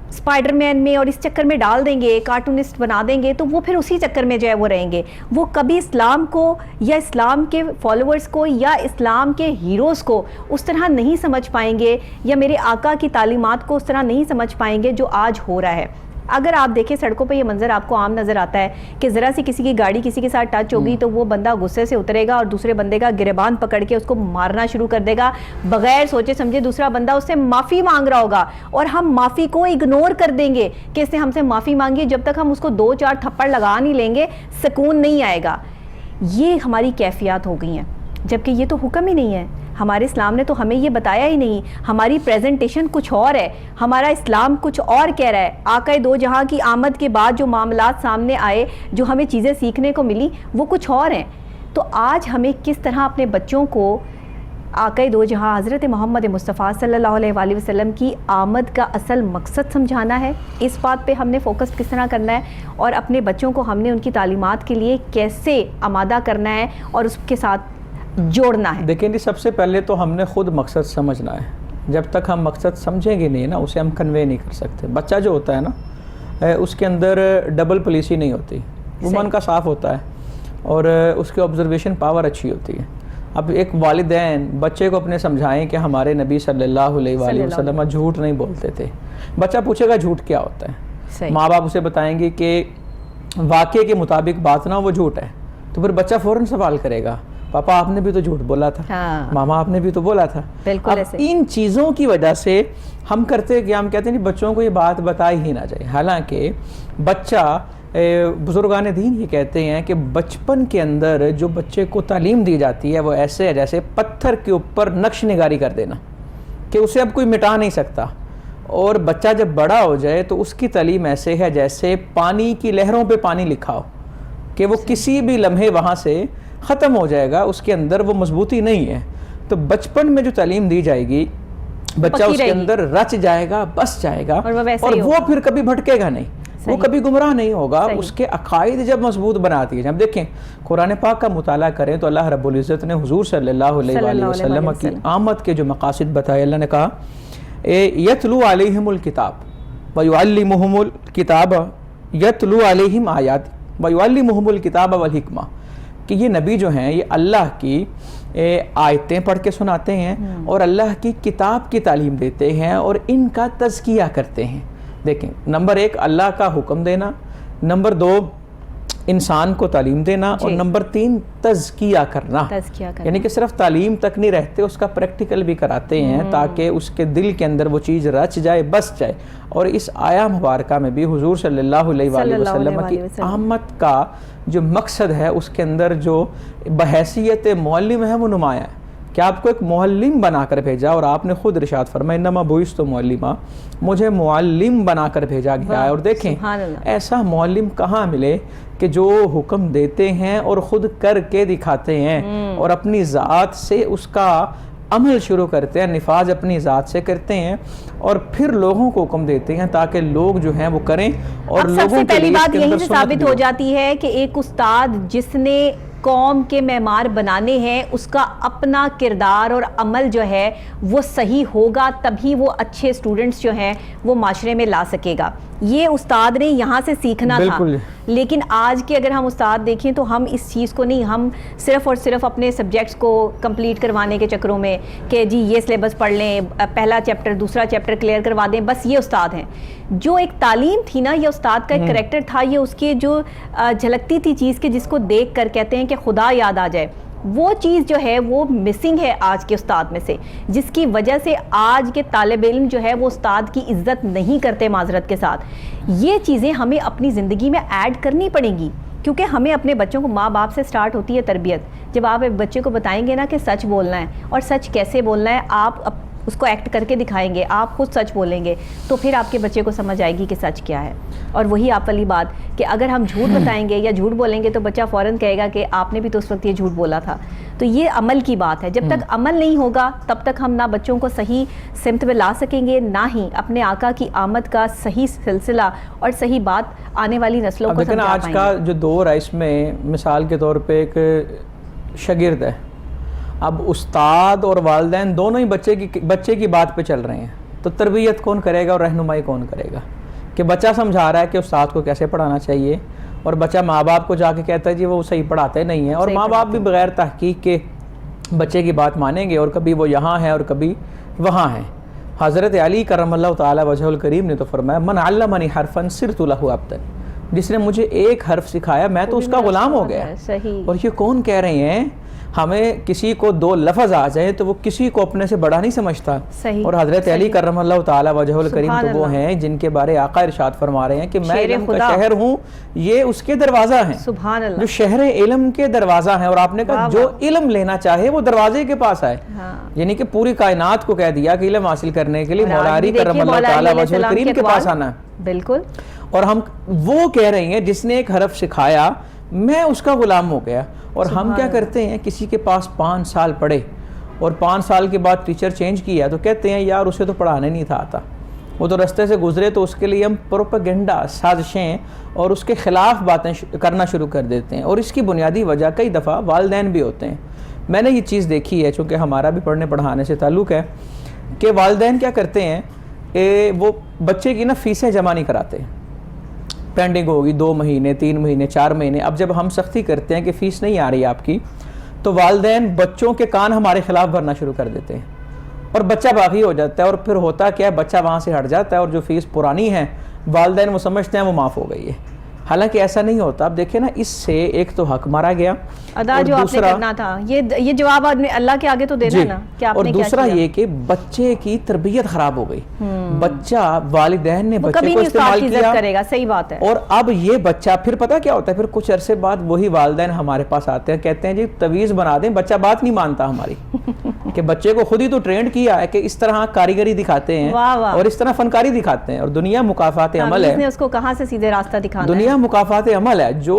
اسپائڈر مین میں اور اس چکر میں ڈال دیں گے، کارٹونسٹ بنا دیں گے، تو وہ پھر اسی چکر میں جو ہے وہ رہیں گے. وہ کبھی اسلام کو یا اسلام کے فالوورز کو یا اسلام کے ہیروز کو اس طرح نہیں سمجھ پائیں گے، یا میرے آقا کی تعلیمات کو اس طرح نہیں سمجھ پائیں گے جو آج ہو رہا ہے. اگر آپ دیکھیں سڑکوں پہ یہ منظر آپ کو عام نظر آتا ہے کہ ذرا سی کسی کی گاڑی کسی کے ساتھ ٹچ ہوگی تو وہ بندہ غصے سے اترے گا اور دوسرے بندے کا گریبان پکڑ کے اس کو مارنا شروع کر دے گا، بغیر سوچے سمجھے دوسرا بندہ اس سے معافی مانگ رہا ہوگا اور ہم معافی کو اگنور کر دیں گے کہ اس نے ہم سے معافی مانگی. جب تک ہم اس کو 2-4 تھپڑ لگا نہیں لیں گے سکون نہیں آئے گا. یہ ہماری کیفیات ہو گئی ہیں، جبکہ یہ تو حکم ہی نہیں ہے. ہمارے اسلام نے تو ہمیں یہ بتایا ہی نہیں. ہماری پریزنٹیشن کچھ اور ہے، ہمارا اسلام کچھ اور کہہ رہا ہے. آقا دو جہاں کی آمد کے بعد جو معاملات سامنے آئے، جو ہمیں چیزیں سیکھنے کو ملی، وہ کچھ اور ہیں. تو آج ہمیں کس طرح اپنے بچوں کو آقا دو جہاں حضرت محمد مصطفیٰ صلی اللہ علیہ وآلہ وسلم کی آمد کا اصل مقصد سمجھانا ہے، اس بات پہ ہم نے فوکس کس طرح کرنا ہے، اور اپنے بچوں کو ہم نے ان کی تعلیمات کے لیے کیسے آمادہ کرنا ہے اور اس کے ساتھ جوڑنا ہے. دیکھیں جی، سب سے پہلے تو ہم نے خود مقصد سمجھنا ہے. جب تک ہم مقصد سمجھیں گے نہیں نا، اسے ہم کنوے نہیں کر سکتے. بچہ جو ہوتا ہے نا، اس کے اندر ڈبل پولیسی نہیں ہوتی، وہ من کا صاف ہوتا ہے اور اس کی آبزرویشن پاور اچھی ہوتی ہے. اب ایک والدین بچے کو اپنے سمجھائیں کہ ہمارے نبی صلی اللہ علیہ وآلہ وسلم جھوٹ نہیں بولتے تھے. بچہ پوچھے گا جھوٹ کیا ہوتا ہے، ماں باپ اسے بتائیں گے کہ واقعے کے مطابق بات نہ وہ جھوٹ ہے، تو پھر بچہ فوراً سوال کرے گا، پاپا آپ نے بھی تو جھوٹ بولا تھا، ماما آپ نے بھی تو بولا تھا. اب ان چیزوں کی وجہ سے ہم کرتے کہ ہم کہتے ہیں کہ بچوں کو یہ بات بتائی ہی نہ جائے. حالانکہ بچہ، بزرگان دین یہ کہتے ہیں کہ بچپن کے اندر جو بچے کو تعلیم دی جاتی ہے وہ ایسے ہے جیسے پتھر کے اوپر نقش نگاری کر دینا، کہ اسے اب کوئی مٹا نہیں سکتا. اور بچہ جب بڑا ہو جائے تو اس کی تعلیم ایسے ہے جیسے پانی کی لہروں پہ پانی لکھا ہو، کہ وہ کسی بھی لمحے وہاں سے ختم ہو جائے گا، اس کے اندر وہ مضبوطی نہیں ہے. تو بچپن میں جو تعلیم دی جائے گی بچہ اس کے اندر رچ جائے گا، بس جائے گا، اور وہ پھر کبھی بھٹکے گا نہیں، وہ کبھی گمراہ نہیں ہوگا. اس کے عقائد جب مضبوط بناتی ہے. جب دیکھیں قرآن پاک کا مطالعہ کریں تو اللہ رب العزت نے حضور صلی اللہ علیہ وآلہ وسلم کی آمد کے جو مقاصد بتائے، اللہ نے کہا یتلو علیہم الکتاب ویعلمہم الکتاب، یتلو علیہم آیات ویعلمہم الکتاب والحکمہ، کہ یہ نبی جو ہیں یہ اللہ کی آیتیں پڑھ کے سناتے ہیں اور اللہ کی کتاب کی تعلیم دیتے ہیں اور ان کا تزکیہ کرتے ہیں. دیکھیں، نمبر 1 اللہ کا حکم دینا، نمبر 2 انسان کو تعلیم دینا، اور نمبر 3 تزکیہ کرنا. یعنی کہ صرف تعلیم تک نہیں رہتے، اس کا پریکٹیکل بھی کراتے ہیں تاکہ اس کے دل کے اندر وہ چیز رچ جائے، بس جائے. اور اس آیا مبارکہ میں بھی حضور صلی اللہ علیہ وآلہ وسلم کی آمد کا جو مقصد ہے اس کے اندر جو بحیثیت معلم ہے وہ نمایاں ہے. کہ آپ کو ایک معلم بنا کر بھیجا، اور آپ نے خود ارشاد فرمایا انما بعثت معلما، مجھے معلم بنا کر بھیجا گیا ہے. اور دیکھیں ایسا معلم کہاں ملے کہ جو حکم دیتے ہیں اور خود کر کے دکھاتے ہیں اور اپنی ذات سے اس کا عمل شروع کرتے ہیں، نفاذ اپنی ذات سے کرتے ہیں اور پھر لوگوں کو حکم دیتے ہیں تاکہ لوگ جو ہیں وہ کریں. اور لوگوں سب سے پہلی بات یہیں سے ثابت ہو جاتی ہے کہ ایک استاد جس نے قوم کے معمار بنانے ہیں، اس کا اپنا کردار اور عمل جو ہے وہ صحیح ہوگا، تبھی وہ اچھے سٹوڈنٹس جو ہیں وہ معاشرے میں لا سکے گا. یہ استاد نے یہاں سے سیکھنا تھا. لیکن آج کے اگر ہم استاد دیکھیں تو ہم اس چیز کو نہیں، ہم صرف اور صرف اپنے سبجیکٹس کو کمپلیٹ کروانے کے چکروں میں کہ جی یہ سلیبس پڑھ لیں، پہلا چیپٹر دوسرا چیپٹر کلیئر کروا دیں، بس یہ استاد ہیں. جو ایک تعلیم تھی نا، یہ استاد کا ایک کریکٹر تھا، یہ اس کے جو جھلکتی تھی چیز کے جس کو دیکھ کر کہتے ہیں کہ خدا یاد آ جائے، وہ چیز جو ہے وہ مسنگ ہے آج کے استاد میں سے، جس کی وجہ سے آج کے طالب علم جو ہے وہ استاد کی عزت نہیں کرتے معذرت کے ساتھ. یہ چیزیں ہمیں اپنی زندگی میں ایڈ کرنی پڑیں گی. کیونکہ ہمیں اپنے بچوں کو ماں باپ سے سٹارٹ ہوتی ہے تربیت. جب آپ ایک بچے کو بتائیں گے نا کہ سچ بولنا ہے اور سچ کیسے بولنا ہے, آپ اس کو ایکٹ کر کے دکھائیں گے, آپ خود سچ بولیں گے, تو پھر آپ کے بچے کو سمجھ آئے گی کہ سچ کیا ہے. اور وہی آپ والی بات کہ اگر ہم جھوٹ بتائیں گے یا جھوٹ بولیں گے تو بچہ فوراً کہے گا کہ آپ نے بھی تو اس وقت یہ جھوٹ بولا تھا. تو یہ عمل کی بات ہے. جب تک عمل نہیں ہوگا تب تک ہم نہ بچوں کو صحیح سمت پہ لا سکیں گے, نہ ہی اپنے آقا کی آمد کا صحیح سلسلہ اور صحیح بات آنے والی نسلوں کو سمجھا پائیں گے. آج کا جو دور ہے اس میں مثال کے طور پہ ایک شاگرد ہے, اب استاد اور والدین دونوں ہی بچے کی بات پہ چل رہے ہیں, تو تربیت کون کرے گا اور رہنمائی کون کرے گا؟ کہ بچہ سمجھا رہا ہے کہ استاد کو کیسے پڑھانا چاہیے, اور بچہ ماں باپ کو جا کے کہتا ہے جی وہ صحیح پڑھاتے نہیں ہیں, اور ماں باپ بھی بغیر تحقیق کے بچے کی بات مانیں گے, اور کبھی وہ یہاں ہیں اور کبھی وہاں ہیں. حضرت علی کرم اللہ تعالی وجہ الکریم نے تو فرمایا من علمنی حرفا صرت لہ عبدا, جس نے مجھے ایک حرف سکھایا میں تو اس کا غلام ہو گیا. اور یہ کون کہہ رہے ہیں؟ ہمیں کسی کو دو لفظ آ جائیں تو وہ کسی کو اپنے سے بڑا نہیں سمجھتا. اور حضرت علی کرم اللہ تعالی وجہ الکریم تو وہ ہیں جن کے بارے آقا ارشاد فرما رہے ہیں کہ میں علم کا شہر ہوں, یہ اس کے دروازہ ہیں, سبحان اللہ, جو شہر علم کے دروازہ ہیں. اور آپ نے کہا جو علم لینا چاہے وہ دروازے کے پاس آئے, یعنی کہ پوری کائنات کو کہہ دیا کہ علم حاصل کرنے کے لیے مولا علی کرم اللہ تعالی وجہ الکریم کے پاس آنا ہے. بالکل. اور ہم وہ کہہ رہے ہیں جس نے ایک حرف سکھایا میں اس کا غلام ہو گیا. اور ہم کیا کرتے ہیں, کسی کے پاس 5 سال پڑھے اور 5 سال کے بعد ٹیچر چینج کیا تو کہتے ہیں یار اسے تو پڑھانے نہیں تھا آتا, وہ تو رستے سے گزرے, تو اس کے لیے ہم پروپیگنڈا, سازشیں اور اس کے خلاف باتیں کرنا شروع کر دیتے ہیں. اور اس کی بنیادی وجہ کئی دفعہ والدین بھی ہوتے ہیں. میں نے یہ چیز دیکھی ہے, چونکہ ہمارا بھی پڑھنے پڑھانے سے تعلق ہے, کہ والدین کیا کرتے ہیں, وہ بچے کی نا فیسیں جمع نہیں کراتے, پینڈنگ ہوگی 2 مہینے 3 مہینے 4 مہینے. اب جب ہم سختی کرتے ہیں کہ فیس نہیں آ رہی آپ کی, تو والدین بچوں کے کان ہمارے خلاف بھرنا شروع کر دیتے ہیں, اور بچہ باغی ہو جاتا ہے. اور پھر ہوتا کیا ہے, بچہ وہاں سے ہٹ جاتا ہے, اور جو فیس پرانی ہے والدین وہ سمجھتے ہیں وہ معاف ہو گئی ہے, حالانکہ ایسا نہیں ہوتا. اب دیکھیں نا, اس سے ایک تو حق مارا گیا, ادا جو آپ نے کرنا تھا, یہ جواب آدمی اللہ کے آگے تو دینا ہے نا کہ آپ نے کیا کیا. اور دوسرا یہ کہ بچے کی تربیت خراب ہو گئی. بچہ والدین نے بچے کو استعمال کیا, کرے گا, صحیح بات ہے. اور اب یہ بچہ پھر پتہ کیا ہوتا ہے, پھر کچھ عرصے بعد وہی والدین ہمارے پاس آتے ہیں, کہتے ہیں جی تویز بنا دیں, بچہ بات نہیں مانتا ہماری. کہ بچے کو خود ہی تو ٹرینڈ کیا ہے کہ اس طرح کاریگری دکھاتے ہیں اور اس طرح فنکاری دکھاتے ہیں. اور دنیا مکافات عمل ہے, اس کو کہاں سے سیدھے راستہ دکھانا ہے. دنیا مکافات عمل ہے, جو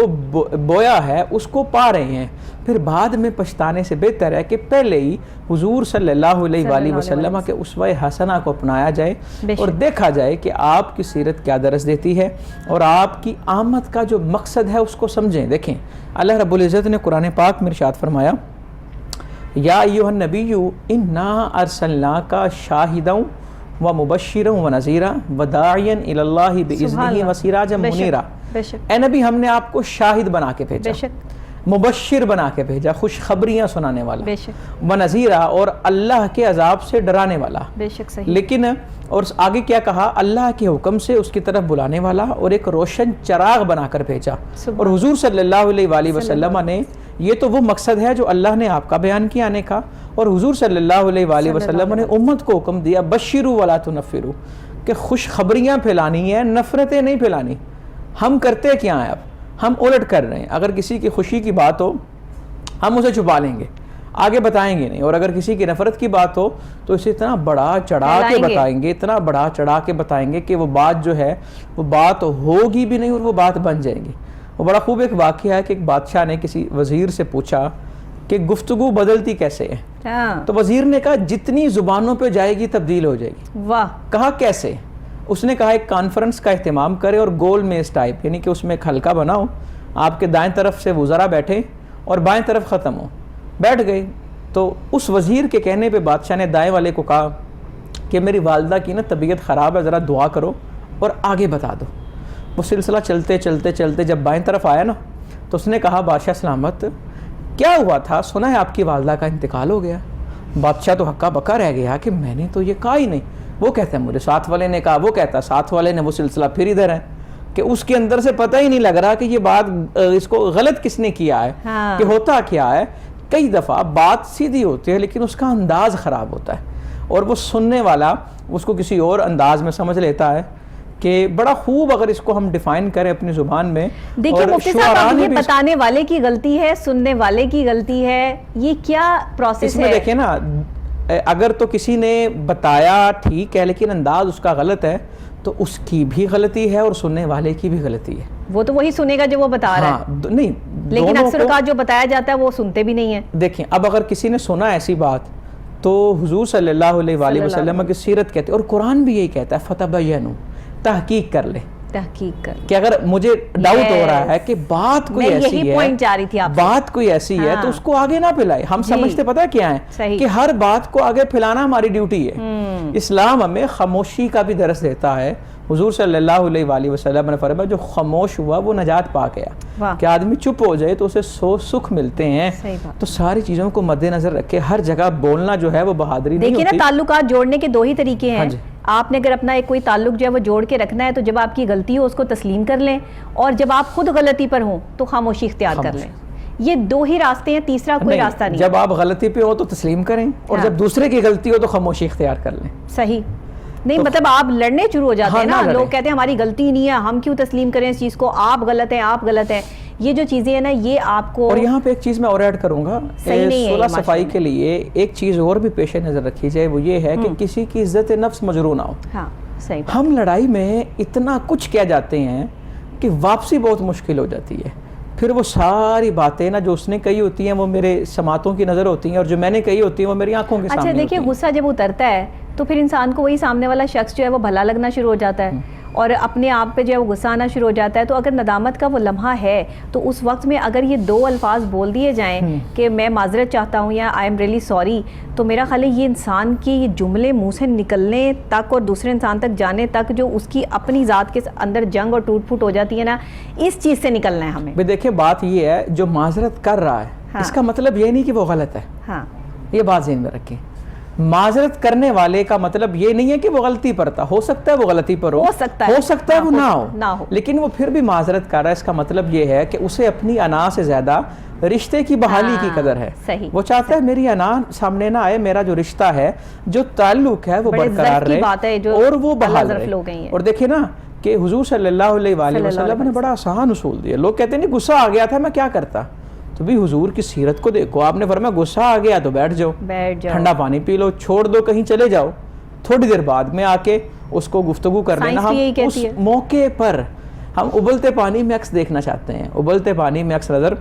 بویا ہے اس کو پا رہے ہیں. پھر بعد میں پچھتانے سے بہتر ہے کہ پہلے ہی حضور صلی اللہ علیہ وآلہ وسلم کے اسوہ حسنہ کو اپنایا جائے, اور دیکھا جائے کہ آپ کی سیرت کیا درس دیتی ہے, اور آپ کی آمد کا جو مقصد ہے اس کو سمجھیں. دیکھیں اللہ رب العزت نے قرآن پاک میں ارشاد فرمایا, یا ایھا النبی انا ارسلناک شاہدا ومبشرا ونذیرا وداعیا الی اللہ باذنہ وسراجا منیرا. اے نبی ہم نے آپ کو شاہد بنا کے بھیجا, مبشر بنا کے بھیجا, خوشخبریاں سنانے والا, ونذیرا اور اللہ کے عذاب سے ڈرانے والا. لیکن اور آگے کیا کہا, اللہ کے حکم سے اس کی طرف بلانے والا, اور ایک روشن چراغ بنا کر بھیجا. اور حضور صلی اللہ علیہ وآلہ وسلم نے, یہ تو وہ مقصد ہے جو اللہ نے آپ کا بیان کیا آنے کا, اور حضور صلی اللہ علیہ وآلہ وسلم نے امت کو حکم دیا بشروا ولا تنفروا, کہ خوشخبریاں پھیلانی ہیں, نفرتیں نہیں پھیلانی. ہم کرتے کیا ہیں, اب ہم الٹ کر رہے ہیں. اگر کسی کی خوشی کی بات ہو ہم اسے چھپا لیں گے, آگے بتائیں گے نہیں, اور اگر کسی کی نفرت کی بات ہو تو اسے اتنا بڑا چڑھا کے بتائیں گے, اتنا بڑا چڑھا کے بتائیں گے کہ وہ بات جو ہے وہ بات ہوگی بھی نہیں اور وہ بات بن جائے گی. وہ بڑا خوب ایک واقعہ ہے کہ ایک بادشاہ نے کسی وزیر سے پوچھا کہ گفتگو بدلتی کیسے ہے, تو وزیر نے کہا جتنی زبانوں پہ جائے گی تبدیل ہو جائے گی. واہ. کہا کیسے؟ اس نے کہا ایک کانفرنس کا اہتمام کرے اور گول میز ٹائپ, یعنی کہ اس میں ایک حلقہ بناؤ, آپ کے دائیں طرف سے وزراء بیٹھے اور بائیں طرف ختم ہو. بیٹھ گئے تو اس وزیر کے کہنے پہ بادشاہ نے دائیں والے کو کہا کہ میری والدہ کی نا طبیعت خراب ہے, ذرا دعا کرو اور آگے بتا دو. وہ سلسلہ چلتے چلتے چلتے جب بائیں طرف آیا نا, تو اس نے کہا بادشاہ سلامت کیا ہوا تھا, سنا ہے آپ کی والدہ کا انتقال ہو گیا. بادشاہ تو ہکا بکا رہ گیا کہ میں نے تو یہ کہا ہی نہیں. وہ کہتا ہے مجھے ساتھ والے نے کہا, وہ کہتا ہے ساتھ والے نے. وہ سلسلہ پھر ادھر ہے کہ اس کے اندر سے پتہ ہی نہیں لگ رہا کہ یہ بات اس کو غلط کس نے کیا ہے, کہ ہوتا کیا ہے. کئی دفعہ بات سیدھی ہوتی ہے لیکن اس کا انداز خراب ہوتا ہے, اور وہ سننے والا اس کو کسی اور انداز میں سمجھ لیتا ہے کہ بڑا خوب اگر اس کو ہم ڈیفائن کریں اپنی زبان میں. دیکھیں مفتی صاحب اب یہ بتانے والے کی غلطی ہے, سننے والے کی غلطی ہے, یہ کیا پروسیس ہے؟ اس میں دیکھیں نا, اگر تو کسی نے بتایا ٹھیک ہے لیکن انداز اس کا غلط ہے تو اس کی بھی غلطی ہے اور سننے والے کی بھی غلطی ہے. وہ تو وہی سنے گا جو وہ بتا رہا ہے, نہیں لیکن اکثر اوقات جو بتایا جاتا ہے وہ سنتے بھی نہیں ہیں. دیکھیں اب اگر کسی نے سنا ایسی بات تو حضور صلی اللہ علیہ وآلہ وسلم کی سیرت کہتے ہیں اور قرآن بھی یہی کہتا ہے فتبینوا, تحقیق کر لے, تحقیق کر کہ اگر مجھے ڈاؤٹ ہو رہا ہے کہ بات کوئی ایسی ہے, بات کوئی ایسی ہے تو اس کو آگے نہ پھیلائے. ہم سمجھتے پتہ کیا ہے کہ ہر بات کو آگے پھیلانا ہماری ڈیوٹی ہے. اسلام ہمیں خاموشی کا بھی درس دیتا ہے. حضور صلی اللہ علیہ وآلہ وسلم نے فرمایا جو خاموش ہوا وہ نجات پا گیا. کہ آدمی چپ ہو جائے تو اسے سکھ ملتے ہیں. تو ساری چیزوں کو مد نظر رکھے, ہر جگہ بولنا جو ہے وہ بہادری نہیں ہوتی. دیکھیں نا, تعلقات جوڑنے کے دو ہی طریقے ہیں. آپ نے اگر اپنا کوئی تعلق جو ہے وہ جوڑ کے رکھنا ہے تو جب آپ کی غلطی ہو اس کو تسلیم کر لیں, اور جب آپ خود غلطی پر ہوں تو خاموشی اختیار کر لیں. یہ دو ہی راستے ہیں, تیسرا کوئی راستہ نہیں. جب آپ غلطی پہ ہو تو تسلیم کریں, اور جب دوسرے کی غلطی ہو تو خاموشی اختیار کر لیں. صحیح نہیں, مطلب آپ لڑنے شروع ہو جاتے ہیں نا. لوگ کہتے ہیں ہماری غلطی نہیں ہے, ہم کیوں تسلیم کریں اس چیز کو, آپ غلط ہیں, آپ غلط ہیں. یہ جو چیزیں ہیں نا یہ آپ کو, اور یہاں پہ ایک چیز میں اور ایڈ کروں گا, صلح صفائی کے لیے ایک چیز اور بھی پیش نظر رکھی جائے, وہ یہ ہے کہ کسی کی عزت نفس مجروح نہ ہو. ہاں صحیح. ہم لڑائی میں اتنا کچھ کیا جاتے ہیں کہ واپسی بہت مشکل ہو جاتی ہے. پھر وہ ساری باتیں نا جو اس نے کہی ہوتی ہیں وہ میرے سماعتوں کی نظر ہوتی ہیں, اور جو میں نے کہی ہوتی ہیں وہ میری آنکھوں کے سامنے ہوتی ہیں. اچھا دیکھیں, غصہ جب اترتا ہے تو پھر انسان کو وہی سامنے والا شخص جو ہے وہ بھلا لگنا شروع ہو جاتا ہے, اور اپنے آپ پہ جو ہے وہ غصہ آنا شروع ہو جاتا ہے. تو اگر ندامت کا وہ لمحہ ہے تو اس وقت میں اگر یہ دو الفاظ بول دیے جائیں کہ میں معذرت چاہتا ہوں یا آئی ایم ریئلی سوری, تو میرا خیال ہے یہ انسان کی یہ جملے منہ سے نکلنے تک اور دوسرے انسان تک جانے تک جو اس کی اپنی ذات کے اندر جنگ اور ٹوٹ پھوٹ ہو جاتی ہے نا, اس چیز سے نکلنا ہے ہمیں. دیکھیں بات یہ ہے, جو معذرت کر رہا ہے اس کا مطلب یہ نہیں کہ وہ غلط ہے. ہاں یہ بات ذہن میں رکھیں. معذرت کرنے والے کا مطلب یہ نہیں ہے کہ وہ غلطی پر تھا, ہو سکتا ہے وہ غلطی پر ہو سکتا ہے وہ نہ ہو, لیکن وہ پھر بھی معذرت کر رہا ہے. اس کا مطلب یہ ہے کہ اسے اپنی انا سے زیادہ رشتے کی بحالی کی قدر ہے. وہ چاہتا ہے میری انا سامنے نہ آئے, میرا جو رشتہ ہے, جو تعلق ہے وہ برقرار رہے اور وہ بحال رہے. اور دیکھیں نا کہ حضور صلی اللہ علیہ وآلہ وسلم نے بڑا آسان اصول دیا. لوگ کہتے ہیں نہیں غصہ آ گیا تھا میں کیا کرتا, تو بھی حضور کی سیرت کو دیکھو. آپ نے فرمایا غصہ آ گیا تو بیٹھ جاؤ, ٹھنڈا پانی پی لو, چھوڑ دو, کہیں چلے جاؤ, تھوڑی دیر بعد میں آ کے اس کو گفتگو کر لینا. ہم اس موقع پر ہم ابلتے پانی میں عکس دیکھنا چاہتے ہیں, ابلتے پانی میں عکس نظر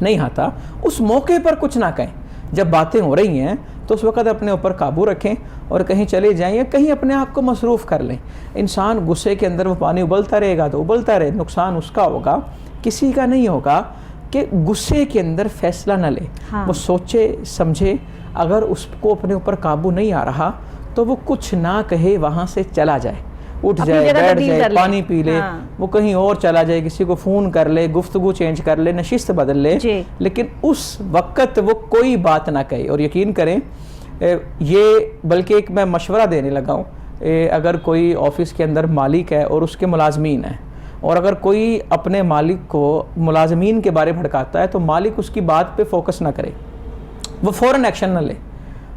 نہیں آتا. اس موقع پر کچھ نہ کہیں. جب باتیں ہو رہی ہیں تو اس وقت اپنے اوپر قابو رکھیں اور کہیں چلے جائیں یا کہیں اپنے آپ کو مصروف کر لیں. انسان غصے کے اندر وہ پانی ابلتا رہے گا تو ابلتا رہے, نقصان اس کا ہوگا, کسی کا نہیں ہوگا. کہ غصے کے اندر فیصلہ نہ لے, وہ سوچے سمجھے, اگر اس کو اپنے اوپر قابو نہیں آ رہا تو وہ کچھ نہ کہے, وہاں سے چلا جائے, اٹھ جائے, بیٹھ جائے, پانی پی لے, وہ کہیں اور چلا جائے, کسی کو فون کر لے, گفتگو چینج کر لے, نشست بدل لے, لیکن اس وقت وہ کوئی بات نہ کہے. اور یقین کریں یہ بلکہ ایک میں مشورہ دینے لگا ہوں, اگر کوئی آفس کے اندر مالک ہے اور اس کے ملازمین ہیں, اور اگر کوئی اپنے مالک کو ملازمین کے بارے بھڑکاتا ہے تو مالک اس کی بات پہ فوکس نہ کرے, وہ فوراً ایکشن نہ لے.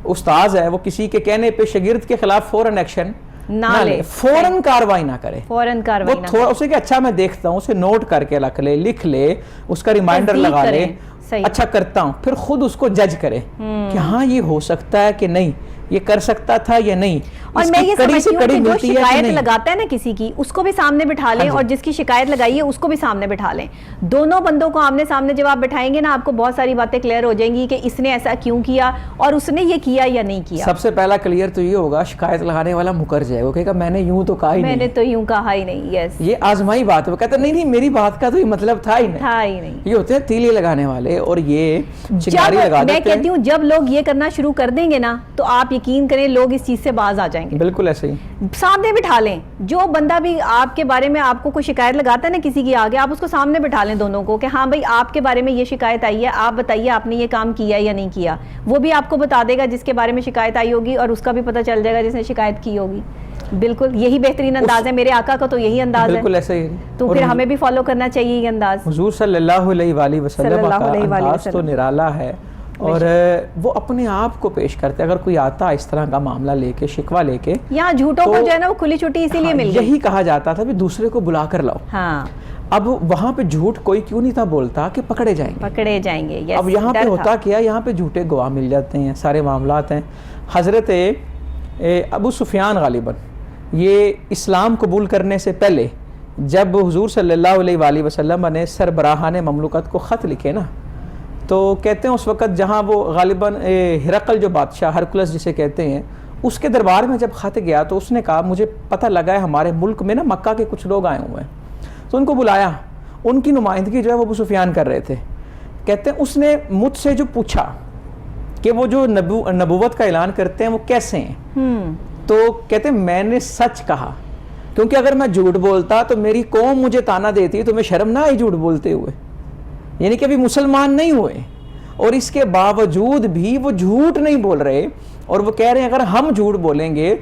استاذ ہے وہ کسی کے کہنے پہ شاگرد کے خلاف فوراً ایکشن نہ لے, فوراً کاروائی نہ کرے. وہ تھوڑا اسے کہ اچھا میں دیکھتا ہوں, اسے نوٹ کر کے رکھ لے, لکھ لے, اس کا ریمائنڈر لگا لے, اچھا کرتا ہوں, پھر خود اس کو جج کرے کہ ہاں یہ ہو سکتا ہے کہ نہیں, یہ کر سکتا تھا یا نہیں. اور میں یہ سمجھتی ہوں کہ جو شکایت لگاتا ہے نا کسی کی, اس کو بھی سامنے بٹھا لیں, اور جس کی شکایت لگائی ہے اس کو بھی سامنے بٹھا لیں. دونوں بندوں کو آمنے سامنے جب آپ بٹھائیں گے نا, آپ کو بہت ساری باتیں کلیئر ہو جائیں گی کہ اس نے ایسا کیوں کیا اور اس نے یہ کیا یا نہیں کیا. سب سے پہلا کلیئر تو یہ ہوگا, شکایت لگانے والا مکر جائے, وہ کہے گا میں نے یوں تو کہا ہی نہیں, میں نے تو یوں کہا ہی نہیں. یس, یہ آزمائی بات ہے. وہ کہتا نہیں میری بات کا تو یہ مطلب تھا ہی نہیں. یہ ہوتے ہیں تیلی لگانے والے, اور یہ چنگاری لگا دیتے ہیں. میں کہتی ہوں جب لوگ یہ کرنا شروع کر دیں گے نا تو آپ یقین کریں لوگ اس چیز سے باز آ جائیں گے. بالکل ایسے ہی سامنے بٹھا لیں. جو بندہ بھی آپ کے بارے میں آپ کو کوئی شکایت لگاتا ہے نا کسی کی آگے, آپ اس کو سامنے بٹھا لیں دونوں کو کہ ہاں بھائی آپ کے بارے میں یہ شکایت آئی ہے, آپ بتائیے آپ نے یہ کام کیا یا نہیں کیا. وہ بھی آپ کو بتا دے گا جس کے بارے میں شکایت آئی ہوگی, اور اس کا بھی پتہ چل جائے گا جس نے شکایت کی ہوگی. بالکل یہی بہترین انداز ہے. میرے آقا کا تو یہی انداز ہے. بالکل ایسے ہی. تو پھر ہمیں بھی فالو کرنا چاہیے یہ انداز. حضور صلی اللہ علیہ وآلہ وسلم کا انداز تو نرالا ہے, اور وہ اپنے آپ کو پیش کرتے. اگر کوئی آتا اس طرح کا معاملہ لے کے, شکوہ لے کے, یہاں جھوٹوں کو جو ہے نا وہ کھلی چھٹی اسی لیے مل گئی. یہی کہا جاتا تھا بھی دوسرے کو بلا کر لاؤ. ہاں اب وہاں پہ جھوٹ کوئی کیوں نہیں تھا بولتا کہ پکڑے جائیں گے. اب یہاں پہ ہوتا کیا, یہاں پہ جھوٹے گواہ مل جاتے ہیں, سارے معاملات ہیں. حضرت ابو سفیان غالباً یہ اسلام قبول کرنے سے پہلے جب حضور صلی اللہ علیہ وآلہ وسلم نے سربراہان مملکت کو خط لکھے نا, تو کہتے ہیں اس وقت جہاں وہ غالباً ہرقل جو بادشاہ, ہرکلس جسے کہتے ہیں, اس کے دربار میں جب خط گیا تو اس نے کہا مجھے پتہ لگا ہے ہمارے ملک میں نا مکہ کے کچھ لوگ آئے ہوئے ہیں. تو ان کو بلایا, ان کی نمائندگی جو ہے وہ ابو سفیان کر رہے تھے. کہتے ہیں اس نے مجھ سے جو پوچھا کہ وہ جو نبوت کا اعلان کرتے ہیں وہ کیسے ہیں, تو کہتے ہیں میں نے سچ کہا, کیونکہ اگر میں جھوٹ بولتا تو میری قوم مجھے تانا دیتی, تو میں شرم نہ آئی جھوٹ بولتے ہوئے. یعنی کہ ابھی مسلمان نہیں ہوئے اور اس کے باوجود بھی وہ جھوٹ نہیں بول رہے, اور وہ کہہ رہے ہیں اگر ہم جھوٹ بولیں گے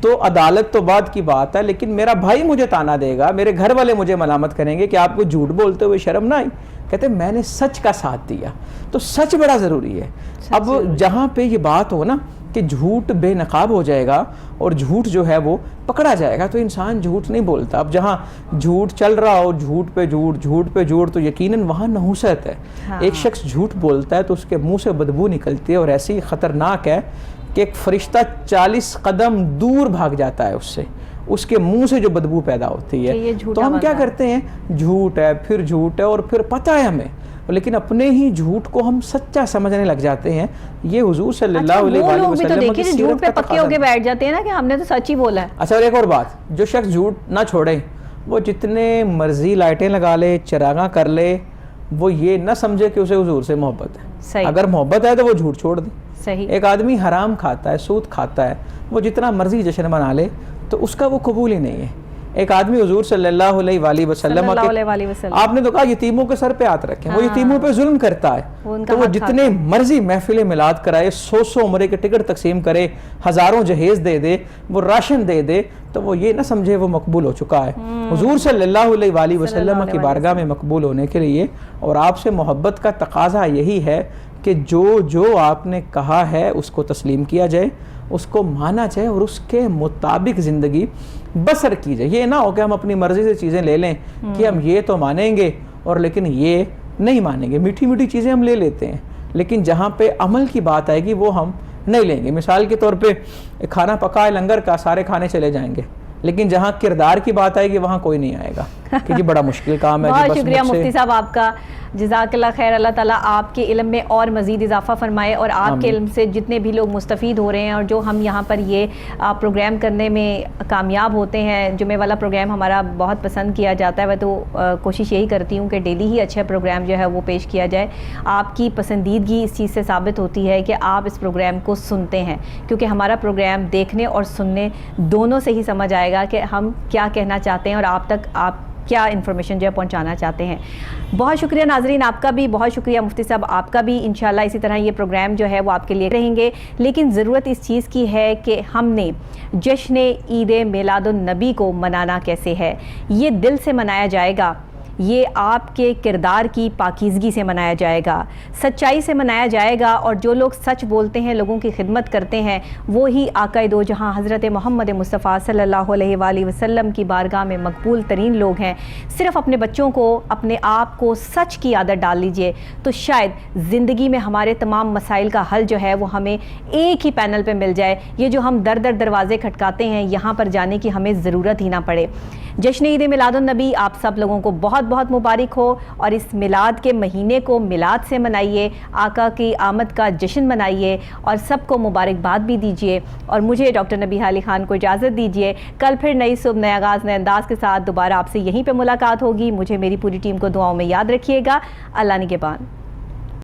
تو عدالت تو بعد کی بات ہے, لیکن میرا بھائی مجھے تانا دے گا, میرے گھر والے مجھے ملامت کریں گے کہ آپ کو جھوٹ بولتے ہوئے شرم نہ آئی. کہتے ہیں میں نے سچ کا ساتھ دیا. تو سچ بڑا ضروری ہے. اب جہاں پہ یہ بات ہو نا کہ جھوٹ بے نقاب ہو جائے گا اور جھوٹ جو ہے وہ پکڑا جائے گا, تو انسان جھوٹ نہیں بولتا. اب جہاں جھوٹ چل رہا ہو, جھوٹ پہ جھوٹ, تو یقیناً وہاں نحوست ہے. ایک شخص جھوٹ بولتا ہے تو اس کے منہ سے بدبو نکلتی ہے, اور ایسی خطرناک ہے کہ ایک فرشتہ 40 قدم دور بھاگ جاتا ہے اس سے, اس کے منہ سے جو بدبو پیدا ہوتی ہے. تو ہم کیا کرتے ہیں, جھوٹ ہے پھر جھوٹ ہے, اور پھر پتہ ہے ہمیں, لیکن اپنے ہی جھوٹ کو ہم سچا سمجھنے لگ جاتے ہیں. یہ حضور صلی اللہ علیہ وسلم کی جھوٹ پہ پکے ہو کے بیٹھ جاتے ہیں نا کہ ہم نے تو سچ ہی بولا ہے. اچھا, اور ایک اور بات, جو شخص جھوٹ نہ چھوڑے وہ جتنے مرضی لائٹیں لگا لے, چراغاں کر لے, وہ یہ نہ سمجھے کہ اسے حضور سے محبت ہے. اگر محبت ہے تو وہ جھوٹ چھوڑ دے. ایک آدمی حرام کھاتا ہے, سود کھاتا ہے, وہ جتنا مرضی جشن منا لے تو اس کا وہ قبول ہی نہیں ہے. ایک آدمی حضور صلی اللہ علیہ وآلہ وسلم آپ نے تو کہا یتیموں کے سر پہ ہاتھ رکھیں, وہ یتیموں پہ ظلم کرتا ہے, تو وہ جتنے مرضی محفل میلاد کرائے, 100 عمرے کے ٹکٹ تقسیم کرے, ہزاروں جہیز دے دے, وہ راشن دے دے, تو وہ یہ نہ سمجھے وہ مقبول ہو چکا ہے. حضور صلی اللہ علیہ وآلہ وسلم کی بارگاہ میں مقبول ہونے کے لیے اور آپ سے محبت کا تقاضا یہی ہے کہ جو آپ نے کہا ہے اس کو تسلیم کیا جائے, اس کو مانا جائے اور اس کے مطابق زندگی بسر کی جائے. یہ نہ ہو کہ ہم اپنی مرضی سے چیزیں لے لیں کہ ہم یہ تو مانیں گے اور لیکن یہ نہیں مانیں گے. میٹھی میٹھی چیزیں ہم لے لیتے ہیں, لیکن جہاں پہ عمل کی بات آئے گی وہ ہم نہیں لیں گے. مثال کے طور پہ کھانا پکا ہے لنگر کا, سارے کھانے چلے جائیں گے, لیکن جہاں کردار کی بات آئے گی وہاں کوئی نہیں آئے گا, کیونکہ بڑا مشکل کام ہے. بہت شکریہ مفتی صاحب آپ کا, جزاک اللہ خیر. اللہ تعالیٰ آپ کے علم میں اور مزید اضافہ فرمائے, اور آپ کے علم سے جتنے بھی لوگ مستفید ہو رہے ہیں اور جو ہم یہاں پر یہ پروگرام کرنے میں کامیاب ہوتے ہیں. جمعے والا پروگرام ہمارا بہت پسند کیا جاتا ہے, میں تو کوشش یہی کرتی ہوں کہ ڈیلی ہی اچھا پروگرام جو ہے وہ پیش کیا جائے. آپ کی پسندیدگی اس چیز سے ثابت ہوتی ہے کہ آپ اس پروگرام کو سنتے ہیں, کیونکہ ہمارا پروگرام دیکھنے اور سننے دونوں سے ہی سمجھ آئے گا کہ ہم کیا کہنا چاہتے ہیں اور آپ تک آپ کیا انفارمیشن جو ہے پہنچانا چاہتے ہیں. بہت شکریہ ناظرین آپ کا بھی, بہت شکریہ مفتی صاحب آپ کا بھی. انشاءاللہ اسی طرح یہ پروگرام جو ہے وہ آپ کے لیے رہیں گے, لیکن ضرورت اس چیز کی ہے کہ ہم نے جشن عید میلاد النبی کو منانا کیسے ہے. یہ دل سے منایا جائے گا, یہ آپ کے کردار کی پاکیزگی سے منایا جائے گا, سچائی سے منایا جائے گا, اور جو لوگ سچ بولتے ہیں, لوگوں کی خدمت کرتے ہیں, وہی آقائے دو جہاں حضرت محمد مصطفیٰ صلی اللہ علیہ وآلہ وسلم کی بارگاہ میں مقبول ترین لوگ ہیں. صرف اپنے بچوں کو, اپنے آپ کو سچ کی عادت ڈال لیجئے, تو شاید زندگی میں ہمارے تمام مسائل کا حل جو ہے وہ ہمیں ایک ہی پینل پہ مل جائے. یہ جو ہم در دروازے کھٹکاتے ہیں, یہاں پر جانے کی ہمیں ضرورت ہی نہ پڑے. جشن عید میلاد النبی آپ سب لوگوں کو بہت بہت مبارک ہو, اور اس میلاد کے مہینے کو میلاد سے منائیے, آقا کی آمد کا جشن منائیے, اور سب کو مبارکباد بھی دیجیے. اور مجھے ڈاکٹر نبیہہ علی خان کو اجازت دیجیے. کل پھر نئی صبح, نئے آغاز, نئے انداز کے ساتھ دوبارہ آپ سے یہیں پہ ملاقات ہوگی. مجھے میری پوری ٹیم کو دعاؤں میں یاد رکھیے گا. اللہ نگہبان.